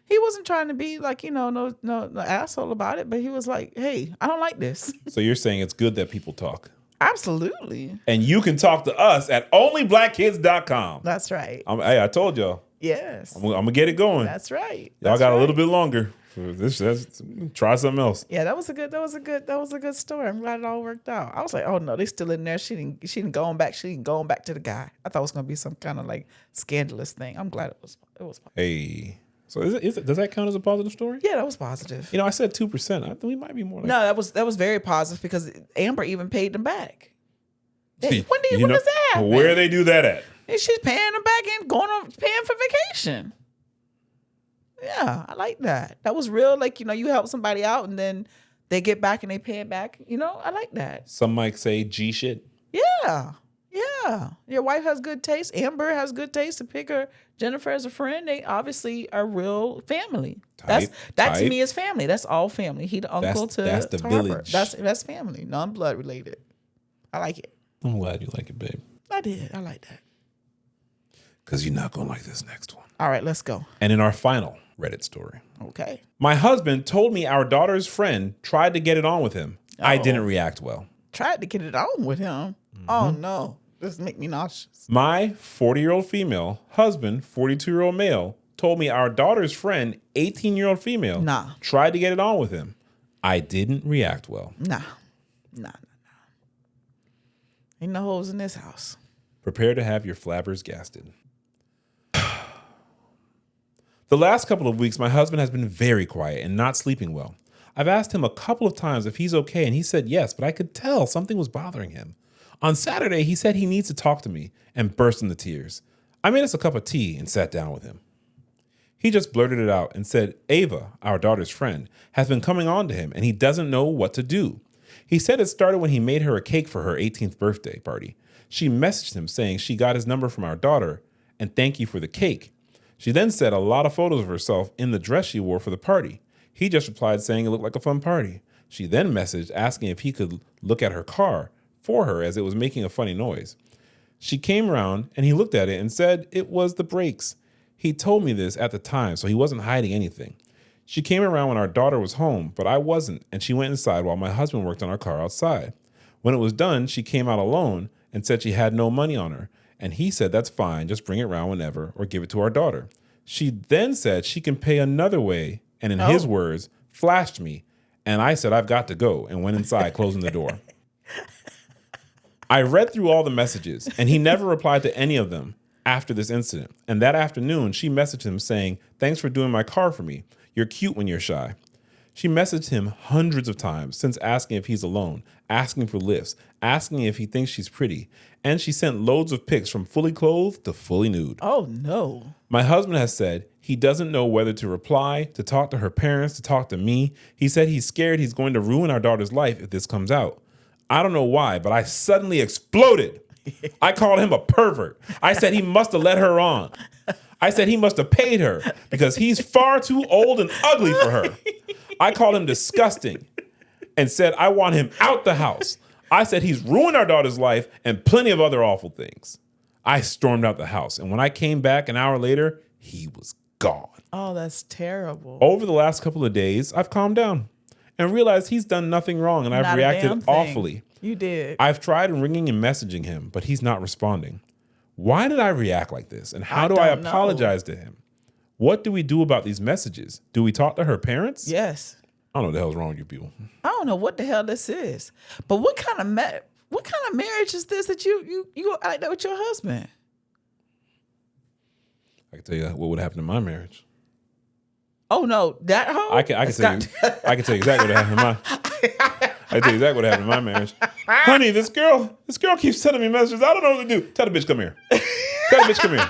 He wasn't trying to be like, no asshole about it, but he was like, hey, I don't like this. So you're saying it's good that people talk. Absolutely. And you can talk to us at onlyblackkids.com. That's right. I told y'all. Yes. I'm going to get it going. That's right. Y'all got a little bit longer. Try something else. Yeah, that was a good story. I'm glad it all worked out. I was like, oh no, they still in there. She didn't go back to the guy. I thought it was gonna be some kind of like scandalous thing. I'm glad it was. Hey, so is it does that count as a positive story? Yeah, that was positive. I said 2%. I think we might be more. No, that was very positive, because Amber even paid them back. When does that happen? Where they do that at? And she's paying them back and paying for vacation. Yeah, I like that. That was real. Like, you help somebody out and then they get back and they pay it back. I like that. Some might say G shit. Yeah. Yeah. Your wife has good taste. Amber has good taste to pick her Jennifer as a friend. They obviously are real family. That to me is family. That's all family. He the uncle that's the to village. Harper. That's family. Non-blood related. I like it. I'm glad you like it, babe. I did. I like that. Because you're not going to like this next one. All right, let's go. And in our final Reddit story. Okay. My husband told me our daughter's friend tried to get it on with him. I didn't react well. Tried to get it on with him? Mm-hmm. Oh, no. This make me nauseous. My 40-year-old female husband, 42-year-old male, told me our daughter's friend, 18-year-old female, tried to get it on with him. I didn't react well. Nah. Ain't no holes in this house. Prepare to have your flabbers gasted. The last couple of weeks, my husband has been very quiet and not sleeping well. I've asked him a couple of times if he's okay, and he said yes, but I could tell something was bothering him. On Saturday, he said he needs to talk to me and burst into tears. I made us a cup of tea and sat down with him. He just blurted it out and said Ava, our daughter's friend, has been coming on to him and he doesn't know what to do. He said it started when he made her a cake for her 18th birthday party. She messaged him saying she got his number from our daughter and thank you for the cake. She then said a lot of photos of herself in the dress she wore for the party. He just replied saying it looked like a fun party. She then messaged asking if he could look at her car for her as it was making a funny noise. She came around and he looked at it and said it was the brakes. He told me this at the time, so he wasn't hiding anything. She came around when our daughter was home, but I wasn't, and she went inside while my husband worked on our car outside. When it was done, she came out alone and said she had no money on her, and he said that's fine, just bring it around whenever or give it to our daughter. She then said she can pay another way, and in his words, flashed me, and I said I've got to go and went inside, closing the door. I read through all the messages, and he never replied to any of them after this incident. And that afternoon, she messaged him saying, thanks for doing my car for me. You're cute when you're shy. She messaged him hundreds of times since asking if he's alone, asking for lifts, asking if he thinks she's pretty, and she sent loads of pics from fully clothed to fully nude. Oh, no. My husband has said he doesn't know whether to reply, to talk to her parents, to talk to me. He said he's scared he's going to ruin our daughter's life if this comes out. I don't know why, but I suddenly exploded. I called him a pervert. I said he must have let her on. I said he must have paid her because he's far too old and ugly for her. I called him disgusting and said I want him out the house. I said he's ruined our daughter's life and plenty of other awful things. I stormed out the house, and when I came back an hour later, he was gone. Oh, that's terrible. Over the last couple of days, I've calmed down and realized he's done nothing wrong, and I've reacted awfully. You did. I've tried ringing and messaging him, but he's not responding. Why did I react like this, and how do I apologize to him? What do we do about these messages? Do we talk to her parents? Yes. I don't know what the hell's wrong with you people. I don't know what the hell this is. But what kind of marriage is this that you like that with your husband? I can tell you what would happen in my marriage. Oh no, that hoe? I can tell you exactly what happened in my I can tell you exactly what happened in my marriage. Honey, this girl keeps sending me messages. I don't know what to do. Tell the bitch come here. Tell the bitch come here.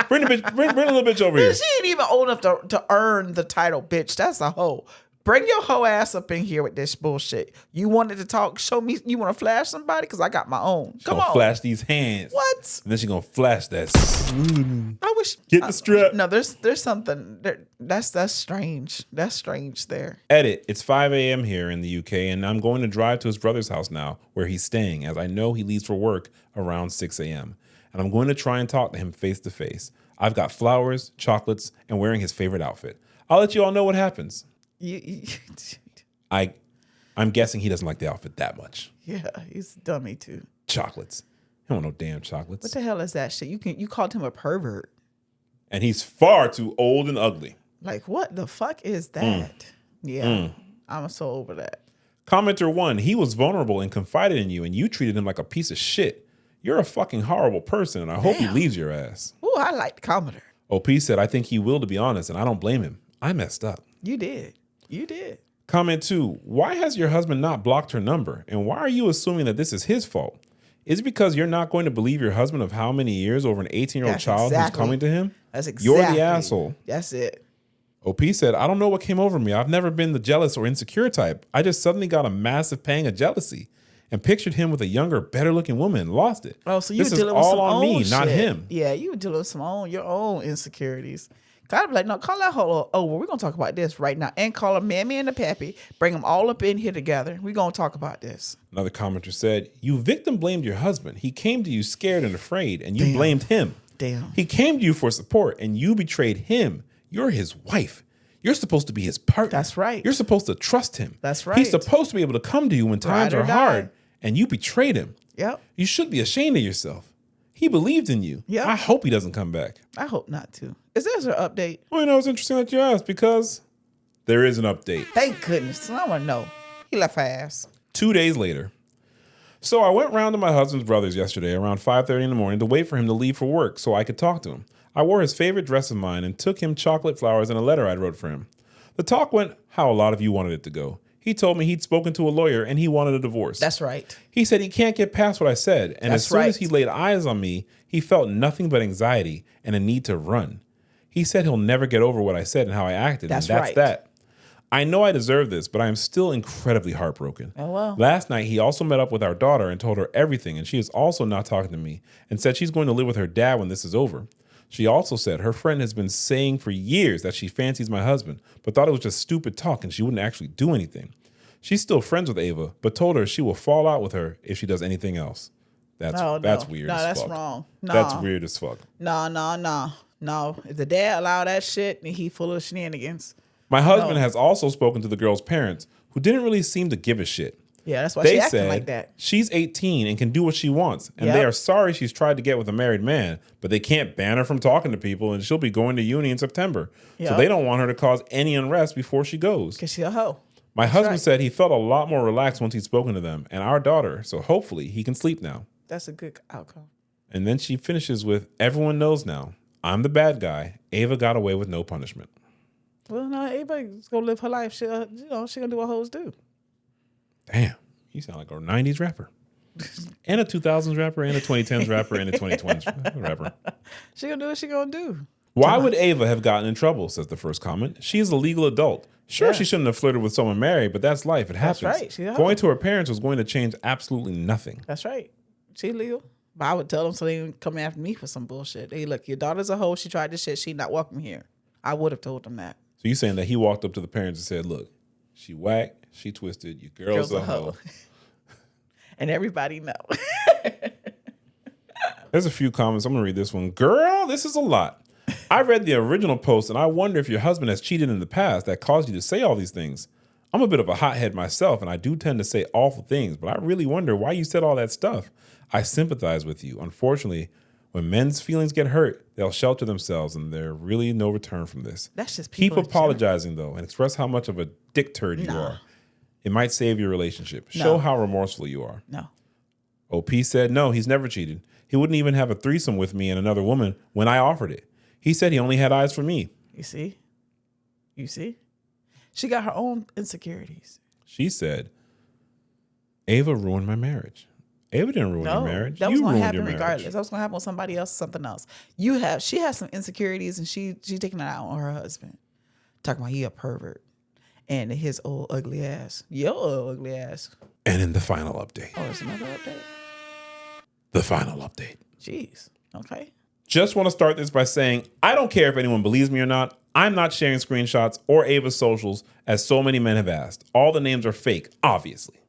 Bring the little bitch over here. She ain't even old enough to earn the title bitch. That's a hoe. Bring your hoe ass up in here with this bullshit. You wanted to talk, show me, you want to flash somebody? Because I got my own. Come on. Flash these hands. What? And then she going to flash that. I wish. Get the strap. No, there's something. That's strange. That's strange there. Edit. It's 5 a.m. here in the UK, and I'm going to drive to his brother's house now, where he's staying, as I know he leaves for work around 6 a.m. And I'm going to try and talk to him face to face. I've got flowers, chocolates, and wearing his favorite outfit. I'll let you all know what happens. I'm guessing he doesn't like the outfit that much. Yeah, he's a dummy too. Chocolates. He don't want no damn chocolates. What the hell is that shit? You called him a pervert. And he's far too old and ugly. Like, what the fuck is that? Yeah, I'm so over that. Commenter 1, he was vulnerable and confided in you, and you treated him like a piece of shit. You're a fucking horrible person, and I hope he leaves your ass. Ooh, I like the commenter. OP said, I think he will, to be honest, and I don't blame him. I messed up. You did. You did. Comment 2, why has your husband not blocked her number? And why are you assuming that this is his fault? Is it because you're not going to believe your husband of how many years over an 18-year-old child who's coming to him? That's exactly. You're the asshole. That's it. OP said, I don't know what came over me. I've never been the jealous or insecure type. I just suddenly got a massive pang of jealousy and pictured him with a younger, better-looking woman and lost it. Oh, so you were dealing with some own shit. This is all on me, not him. Yeah, you were dealing with your own insecurities. I'd be like, no, call that whole over. We're going to talk about this right now. And call a mammy and a pappy. Bring them all up in here together. We're going to talk about this. Another commenter said, you victim blamed your husband. He came to you scared and afraid, and you blamed him. Damn. He came to you for support, and you betrayed him. You're his wife. You're supposed to be his partner. That's right. You're supposed to trust him. That's right. He's supposed to be able to come to you when times are hard, and you betrayed him. Yep. You should be ashamed of yourself. He believed in you. Yep. I hope he doesn't come back. I hope not, too. Is there an update? Well, you know, it's interesting that you asked because there is an update. Thank goodness. I want to know. He left fast. 2 days later. So I went round to my husband's brother's yesterday around 5:30 in the morning to wait for him to leave for work so I could talk to him. I wore his favorite dress of mine and took him chocolate flowers and a letter I wrote for him. The talk went how a lot of you wanted it to go. He told me he'd spoken to a lawyer and he wanted a divorce. That's right. He said he can't get past what I said. And as soon as he laid eyes on me, he felt nothing but anxiety and a need to run. He said he'll never get over what I said and how I acted. That's that. I know I deserve this, but I am still incredibly heartbroken. Oh, well. Last night, he also met up with our daughter and told her everything, and she is also not talking to me and said she's going to live with her dad when this is over. She also said her friend has been saying for years that she fancies my husband, but thought it was just stupid talk and she wouldn't actually do anything. She's still friends with Ava, but told her she will fall out with her if she does anything else. That's weird as fuck. No, that's wrong. No. That's weird as fuck. No. If the dad allowed that shit, then he full of shenanigans. My husband has also spoken to the girl's parents, who didn't really seem to give a shit. Yeah, that's why she acting like that. She's 18 and can do what she wants, and they are sorry she's tried to get with a married man, but they can't ban her from talking to people, and she'll be going to uni in September. So they don't want her to cause any unrest before she goes. Because she's a hoe. My husband said he felt a lot more relaxed once he'd spoken to them and our daughter, so hopefully he can sleep now. That's a good outcome. And then she finishes with, everyone knows now. I'm the bad guy. Ava got away with no punishment. Well, no, everybody's gonna live her life. She gonna do what hoes do. Damn, you sound like a 90s rapper. And a 2000s rapper, and a 2010s rapper, and a 2020s rapper. She gonna do what she gonna do. Why would Ava have gotten in trouble, says the first comment. She is a legal adult. Sure, she shouldn't have flirted with someone married, but that's life. It happens. That's right. Going to her parents was going to change absolutely nothing. That's right. She legal. But I would tell them so they didn't come after me for some bullshit. Hey, look, your daughter's a hoe. She tried this shit. She not welcome here. I would have told them that. So you saying that he walked up to the parents and said, look, she whacked, she twisted, your girl's a hoe. And everybody know. There's a few comments. I'm going to read this one. Girl, this is a lot. I read the original post, and I wonder if your husband has cheated in the past that caused you to say all these things. I'm a bit of a hothead myself, and I do tend to say awful things, but I really wonder why you said all that stuff. I sympathize with you. Unfortunately, when men's feelings get hurt, they'll shelter themselves, and there's really no return from this. That's just Keep apologizing, though, and express how much of a dick turd you are. It might save your relationship. Show how remorseful you are. No. OP said, no, he's never cheated. He wouldn't even have a threesome with me and another woman when I offered it. He said he only had eyes for me. You see? You see? She got her own insecurities. She said, Ava ruined my marriage. Ava didn't ruin your marriage. That was going to happen regardless. That was going to happen with somebody else, something else. She has some insecurities, and she taking it out on her husband. Talking about he a pervert. And his old ugly ass. Your old ugly ass. And in the final update. Oh, there's another update? The final update. Jeez. Okay. Just want to start this by saying, I don't care if anyone believes me or not. I'm not sharing screenshots or Ava's socials, as so many men have asked. All the names are fake, obviously.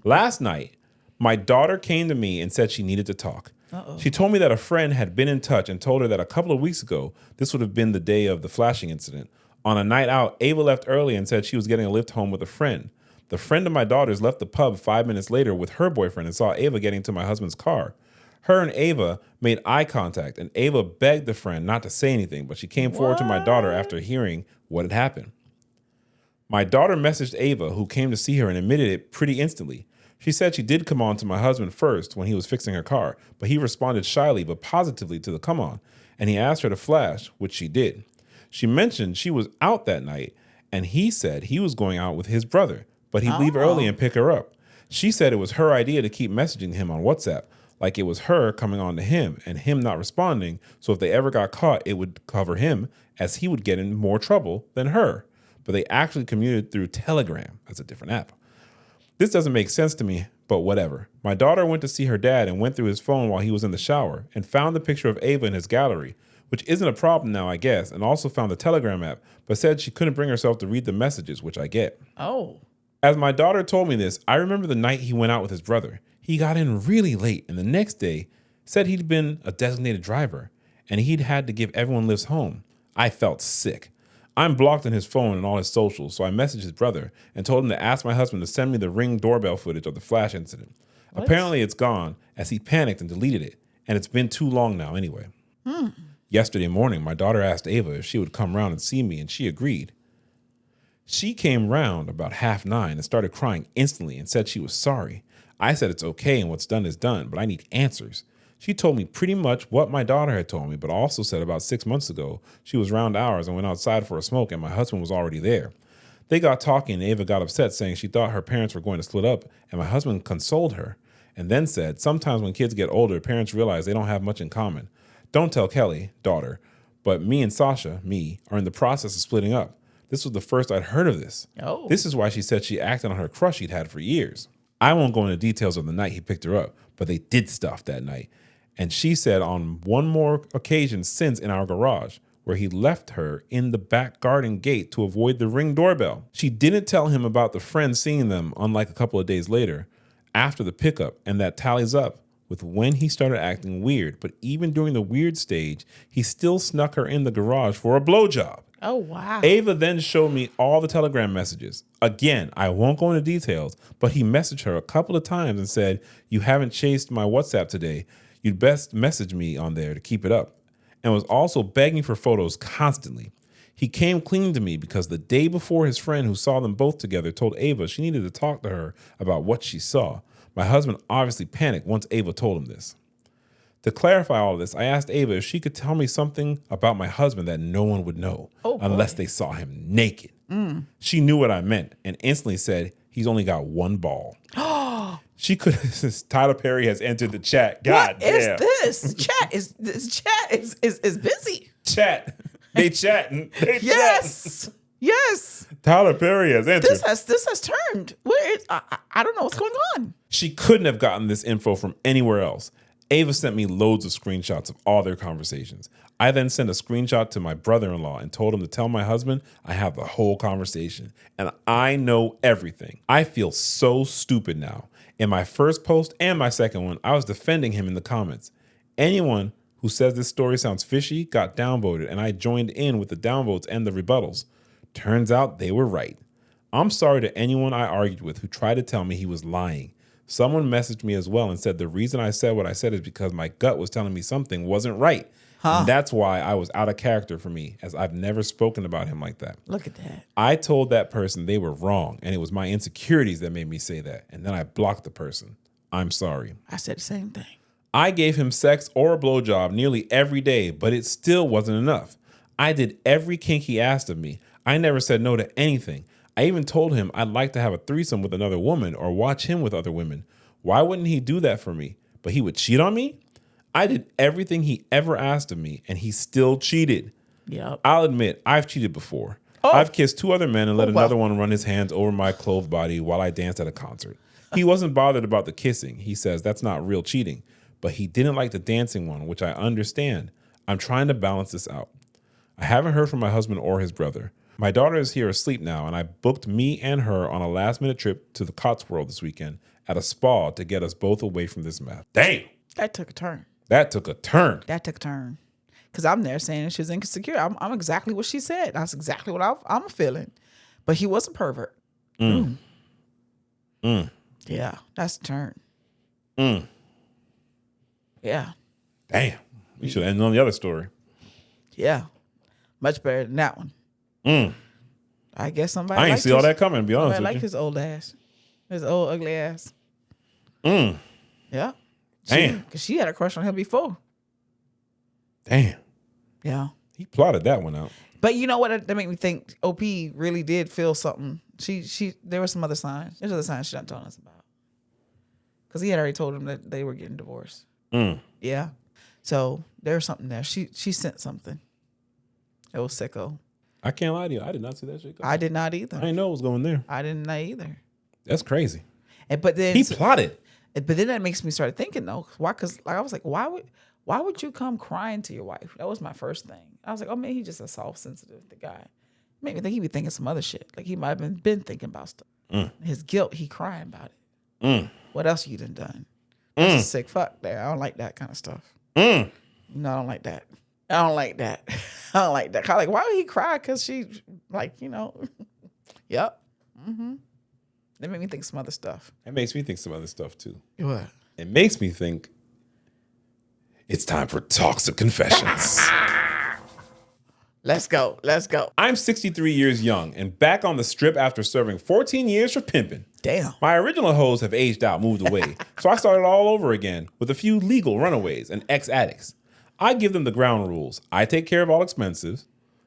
Last night, my daughter came to me and said she needed to talk. Uh-oh. She told me that a friend had been in touch and told her that a couple of weeks ago, this would have been the day of the flashing incident. On a night out, Ava left early and said she was getting a lift home with a friend. The friend of my daughter's left the pub 5 minutes later with her boyfriend and saw Ava getting to my husband's car. Her and Ava made eye contact, and Ava begged the friend not to say anything, but she came forward to my daughter after hearing what had happened. My daughter messaged Ava, who came to see her, and admitted it pretty instantly. She said she did come on to my husband first when he was fixing her car, but he responded shyly but positively to the come on, and he asked her to flash, which she did. She mentioned she was out that night, and he said he was going out with his brother, but he'd leave early and pick her up. She said it was her idea to keep messaging him on WhatsApp, like it was her coming on to him and him not responding, so if they ever got caught, it would cover him, as he would get in more trouble than her. But they actually communicated through Telegram. That's a different app. This doesn't make sense to me, but whatever. My daughter went to see her dad and went through his phone while he was in the shower and found the picture of Ava in his gallery, which isn't a problem now, I guess, and also found the Telegram app, but said she couldn't bring herself to read the messages, which I get. Oh. As my daughter told me this, I remember the night he went out with his brother. He got in really late, and the next day said he'd been a designated driver, and he'd had to give everyone lifts home. I felt sick. I'm blocked on his phone and all his socials, so I messaged his brother and told him to ask my husband to send me the Ring doorbell footage of the flash incident. What? Apparently it's gone, as he panicked and deleted it, and it's been too long now anyway. Yesterday morning, my daughter asked Ava if she would come round and see me, and she agreed. She came round about 9:30 and started crying instantly and said she was sorry. I said it's okay and what's done is done, but I need answers. She told me pretty much what my daughter had told me, but also said about 6 months ago, she was round hours and went outside for a smoke and my husband was already there. They got talking and Ava got upset, saying she thought her parents were going to split up, and my husband consoled her and then said, sometimes when kids get older, parents realize they don't have much in common. Don't tell Kelly, daughter, but me and Sasha, me, are in the process of splitting up. This was the first I'd heard of this. Oh. This is why she said she acted on her crush she'd had for years. I won't go into details of the night he picked her up, but they did stuff that night. And she said on one more occasion since in our garage, where he left her in the back garden gate to avoid the Ring doorbell. She didn't tell him about the friend seeing them, unlike a couple of days later, after the pickup, and that tallies up with when he started acting weird. But even during the weird stage, he still snuck her in the garage for a blowjob. Oh, wow. Ava then showed me all the Telegram messages. Again, I won't go into details, but he messaged her a couple of times and said, you haven't chased my WhatsApp today. You'd best message me on there to keep it up. And was also begging for photos constantly. He came clean to me because the day before, his friend who saw them both together told Ava she needed to talk to her about what she saw. My husband obviously panicked once Ava told him this. To clarify all of this, I asked Ava if she could tell me something about my husband that no one would know unless they saw him naked. She knew what I meant and instantly said, he's only got one ball. She could have, Tyler Perry has entered the chat. God damn. What is this? Chat is busy. Chat. They chatting. Yes. Yes. Tyler Perry has entered. This has turned. I don't know what's going on. She couldn't have gotten this info from anywhere else. Ava sent me loads of screenshots of all their conversations. I then sent a screenshot to my brother-in-law and told him to tell my husband I have the whole conversation and I know everything. I feel so stupid now. In my first post and my second one, I was defending him in the comments. Anyone who says this story sounds fishy got downvoted, and I joined in with the downvotes and the rebuttals. Turns out they were right. I'm sorry to anyone I argued with who tried to tell me he was lying. Someone messaged me as well and said the reason I said what I said is because my gut was telling me something wasn't right. And that's why I was out of character for me, as I've never spoken about him like that. Look at that. I told that person they were wrong, and it was my insecurities that made me say that. And then I blocked the person. I'm sorry. I said the same thing. I gave him sex or a blowjob nearly every day, but it still wasn't enough. I did every kink he asked of me. I never said no to anything. I even told him I'd like to have a threesome with another woman or watch him with other women. Why wouldn't he do that for me? But he would cheat on me? I did everything he ever asked of me, and he still cheated. Yep. I'll admit, I've cheated before. I've kissed 2 other men and let another one run his hands over my clothed body while I danced at a concert. He wasn't bothered about the kissing. He says that's not real cheating. But he didn't like the dancing one, which I understand. I'm trying to balance this out. I haven't heard from my husband or his brother. My daughter is here asleep now, and I booked me and her on a last-minute trip to the Cotswold this weekend at a spa to get us both away from this mess. Damn! That took a turn. That took a turn. Because I'm there saying she was insecure. I'm exactly what she said. That's exactly what I'm feeling. But he was a pervert. Yeah, that's a turn. Yeah. Damn. We should end on the other story. Yeah. Much better than that one. I guess somebody I ain't see all that coming, to be honest with like you. his old ass. His old ugly ass. Yeah. Damn. Because she had a crush on him before. Damn. Yeah. He plotted that one out. But you know what? That made me think OP really did feel something. There were some other signs. There's other signs she not telling us about. Because he had already told him that they were getting divorced. Yeah. So there was something there. She sent something. It was sicko. I can't lie to you. I did not see that shit coming. I did not either. I didn't know it was going there. I didn't know either. That's crazy. But then he plotted. But then that makes me start thinking though, why? Because I was like, why would you come crying to your wife? That was my first thing. I was like, oh man, he's just a soft, sensitive guy. Made me think he be thinking some other shit. Like he might have been thinking about stuff. His guilt, he crying about it. What else you done? That's a sick fuck there. I don't like that kind of stuff. No, I don't like that. I don't like that. I don't like that. Like, why would he cry? Because she, like, yep. That made me think some other stuff. It makes me think some other stuff too. What? It makes me think it's time for Talks of Confessions. Let's go. I'm 63 years young and back on the strip after serving 14 years for pimping. Damn. My original hoes have aged out, moved away, so I started all over again with a few legal runaways and ex-addicts. I give them the ground rules. I take care of all expenses,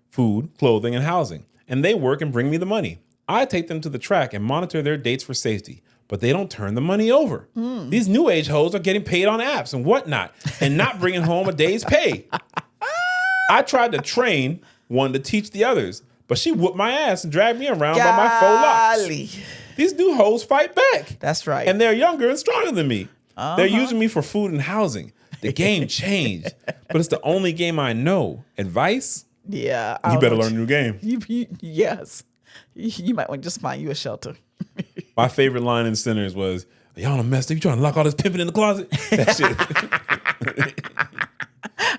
food, clothing, and housing, and they work and bring me the money. I take them to the track and monitor their dates for safety, but they don't turn the money over. These new age hoes are getting paid on apps and whatnot and not bringing home a day's pay. I tried to train one to teach the others, but she whooped my ass and dragged me around by my faux locks. These new hoes fight back. That's right. And they're younger and stronger than me. They're using me for food and housing. The game changed, but it's the only game I know. Advice? Yeah. You better learn a new game. Yes. You might want to just find you a shelter. My favorite line in Sinners was, y'all done messed up. You trying to lock all this pimping in the closet? That shit.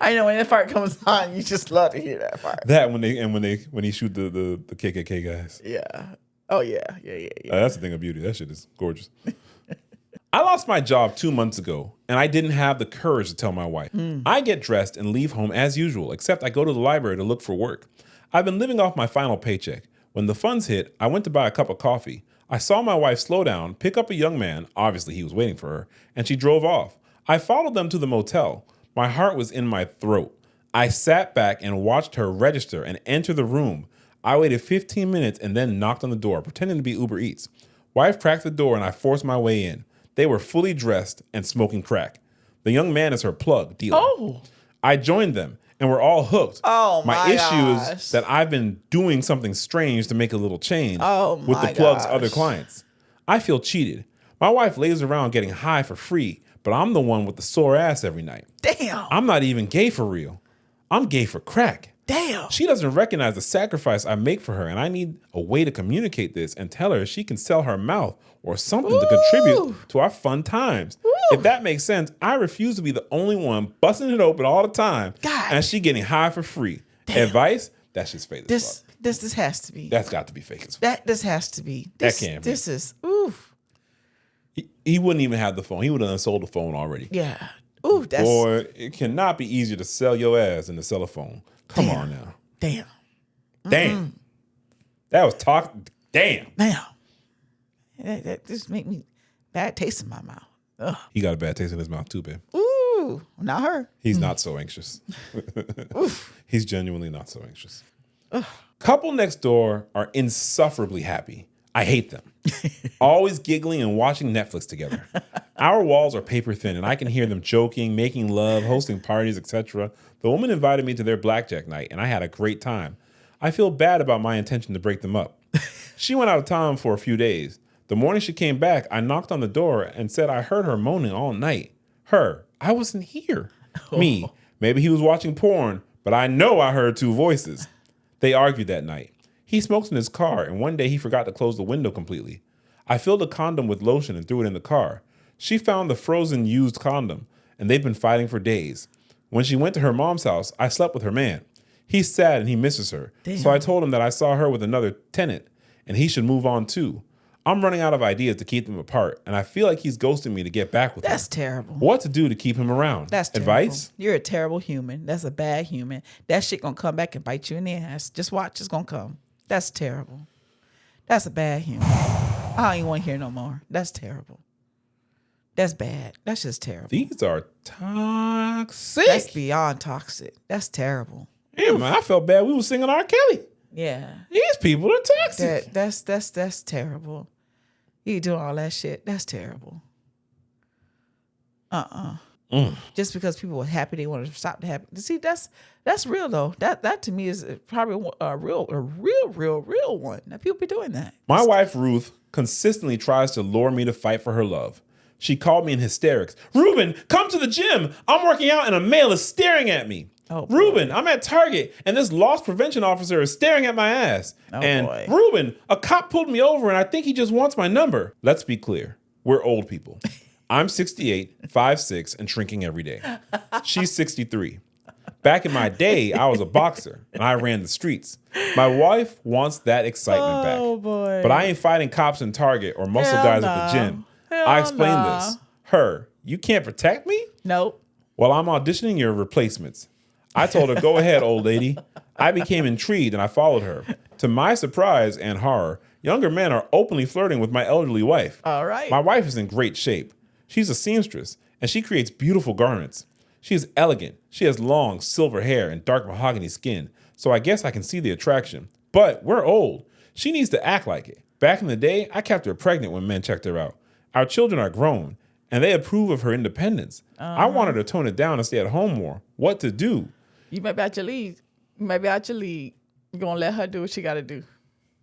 I know when that part comes on, you just love to hear that part. That when he shoot the KKK guys. Yeah. Oh yeah. That's the thing of beauty. That shit is gorgeous. I lost my job 2 months ago, and I didn't have the courage to tell my wife. I get dressed and leave home as usual, except I go to the library to look for work. I've been living off my final paycheck. When the funds hit, I went to buy a cup of coffee. I saw my wife slow down, pick up a young man, obviously he was waiting for her, and she drove off. I followed them to the motel. My heart was in my throat. I sat back and watched her register and enter the room. I waited 15 minutes and then knocked on the door, pretending to be Uber Eats. Wife cracked the door and I forced my way in. They were fully dressed and smoking crack. The young man is her plug dealer. Oh. I joined them and we're all hooked. Oh my issue is that I've been doing something strange to make a little change with the plug's other clients. I feel cheated. My wife lays around getting high for free, but I'm the one with the sore ass every night. Damn. I'm not even gay for real. I'm gay for crack. Damn. She doesn't recognize the sacrifice I make for her, and I need a way to communicate this and tell her she can sell her mouth or something to contribute to our fun times. If that makes sense, I refuse to be the only one busting it open all the time, and she getting high for free. Damn. Advice? That's just fake as fuck. This has to be. That's got to be fake as fuck. This has to be. That can't be. This is, oof. He wouldn't even have the phone. He would have unsold the phone already. Yeah. Ooh, that's. Boy, it cannot be easier to sell your ass than to sell a phone. Come on now. Damn. Damn. That was talk. Damn. Damn. That just make me bad taste in my mouth. Ugh. He got a bad taste in his mouth too, babe. Ooh, not her. He's not so anxious. He's genuinely not so anxious. Couple next door are insufferably happy. I hate them. Always giggling and watching Netflix together. Our walls are paper thin and I can hear them joking, making love, hosting parties, etc. The woman invited me to their blackjack night and I had a great time. I feel bad about my intention to break them up. She went out of town for a few days. The morning she came back, I knocked on the door and said I heard her moaning all night. Her, I wasn't here. Me, maybe he was watching porn, but I know I heard two voices. They argued that night. He smokes in his car, and one day he forgot to close the window completely. I filled a condom with lotion and threw it in the car. She found the frozen used condom, and they've been fighting for days. When she went to her mom's house, I slept with her man. He's sad and he misses her. Damn. So I told him that I saw her with another tenant, and he should move on too. I'm running out of ideas to keep them apart, and I feel like he's ghosting me to get back with him. That's terrible. What to do to keep him around? That's terrible. Advice? You're a terrible human. That's a bad human. That shit gonna come back and bite you in the ass. Just watch, it's gonna come. That's terrible. That's a bad human. I don't even want to hear no more. That's terrible. That's bad. That's just terrible. These are toxic. That's beyond toxic. That's terrible. Yeah, man, I felt bad. We were singing R. Kelly. Yeah. These people are toxic. That's terrible. You doing all that shit. That's terrible. Just because people were happy, they wanted to stop the happy. See, that's real though. That to me is probably a real one. Now people be doing that. My wife Ruth consistently tries to lure me to fight for her love. She called me in hysterics. Ruben, come to the gym. I'm working out and a male is staring at me. Oh, boy. Ruben, I'm at Target and this loss prevention officer is staring at my ass. Oh, and boy. Ruben, a cop pulled me over and I think he just wants my number. Let's be clear. We're old people. I'm 68, 5'6", and shrinking every day. She's 63. Back in my day, I was a boxer and I ran the streets. My wife wants that excitement back. Oh, boy. But I ain't fighting cops in Target or muscle guys at the gym. I explained this. Her, you can't protect me? Nope. Well, I'm auditioning your replacements. I told her, go ahead, old lady. I became intrigued and I followed her. To my surprise and horror, younger men are openly flirting with my elderly wife. All right. My wife is in great shape. She's a seamstress and she creates beautiful garments. She is elegant. She has long silver hair and dark mahogany skin. So I guess I can see the attraction. But we're old. She needs to act like it. Back in the day, I kept her pregnant when men checked her out. Our children are grown and they approve of her independence. I want her to tone it down and stay at home more. What to do? You might be out your league. You're gonna let her do what she gotta do.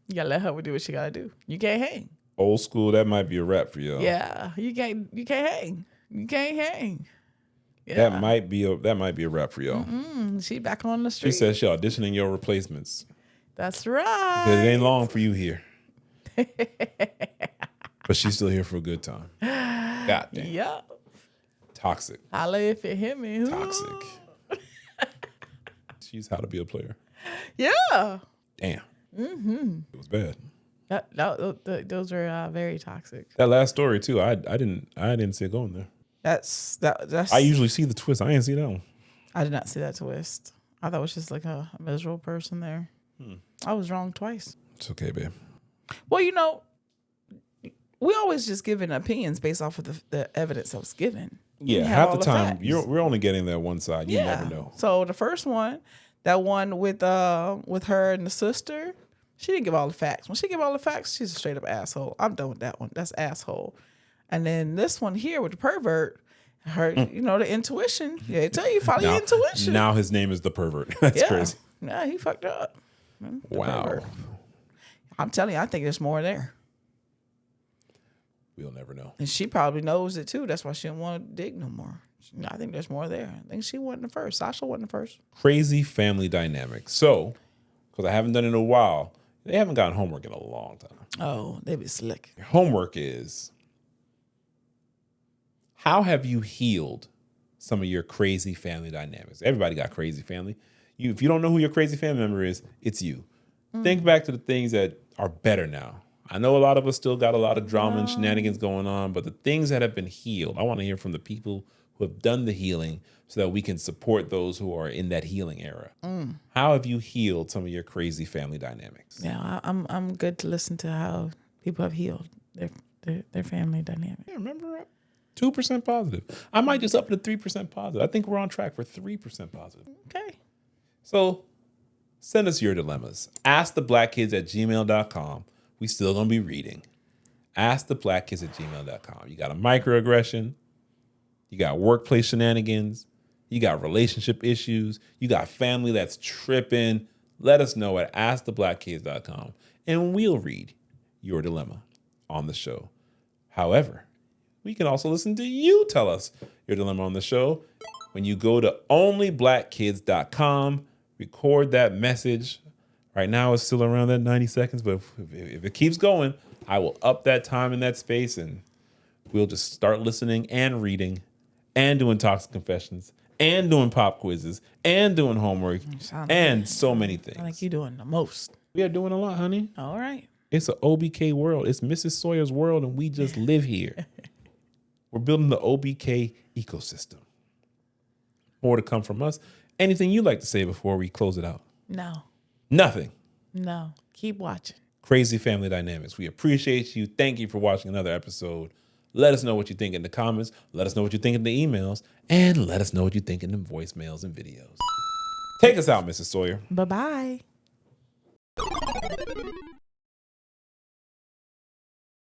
You gotta let her do what she gotta do. You can't hang. Old school, that might be a rap for y'all. Yeah, you can't hang. You can't hang. Yeah. That might be a rap for y'all. She back on the street. She says she auditioning your replacements. That's right. It ain't long for you here. But she's still here for a good time. God damn. Yeah. Toxic. Holla if it hit me. Toxic. She's how to be a player. Yeah. Damn. It was bad. Those are very toxic. That last story too. I didn't see it going there. That's. I usually see the twist. I didn't see that one. I did not see that twist. I thought it was just like a miserable person there. I was wrong twice. It's okay, babe. Well, we always just giving opinions based off of the evidence that was given. Yeah, have half all the time facts. we're only getting that one side. You never know. So the first one, that one with her and the sister, she didn't give all the facts. When she gave all the facts, she's a straight up asshole. I'm done with that one. That's asshole. And then this one here with the pervert, her, the intuition. Yeah, they tell you follow your intuition. Now his name is the pervert. That's crazy. Yeah, he fucked up. Wow. Pervert. I'm telling you, I think there's more there. We'll never know. And she probably knows it too. That's why she didn't want to dig no more. I think there's more there. I think she wasn't the first. Sasha wasn't the first. Crazy family dynamics. So, because I haven't done it in a while, they haven't gotten homework in a long time. Oh, they be slick. Your homework is, how have you healed some of your crazy family dynamics? Everybody got crazy family. If you don't know who your crazy family member is, it's you. Think back to the things that are better now. I know a lot of us still got a lot of drama and shenanigans going on, but the things that have been healed, I want to hear from the people who have done the healing so that we can support those who are in that healing era. How have you healed some of your crazy family dynamics? Yeah, I'm good to listen to how people have healed their family dynamics. Yeah, remember 2% positive. I might just up to 3% positive. I think we're on track for 3% positive. Okay. So send us your dilemmas. AskTheBlackKids@gmail.com. We still gonna be reading. AskTheBlackKids@gmail.com. You got a microaggression. You got workplace shenanigans. You got relationship issues. You got family that's tripping. Let us know at AskTheBlackKids.com, and we'll read your dilemma on the show. However, we can also listen to you tell us your dilemma on the show when you go to onlyblackkids.com. Record that message. Right now it's still around that 90 seconds, but if it keeps going, I will up that time in that space, and we'll just start listening and reading and doing toxic confessions and doing pop quizzes and doing homework and so many things. I think you're doing the most. We are doing a lot, honey. All right. It's an OBK world. It's Mrs. Sawyer's world, and we just live here. We're building the OBK ecosystem. More to come from us. Anything you'd like to say before we close it out? No. Nothing. No. Keep watching. Crazy family dynamics. We appreciate you. Thank you for watching another episode. Let us know what you think in the comments. Let us know what you think in the emails. And let us know what you think in the voicemails and videos. Take us out, Mrs. Sawyer. Bye-bye.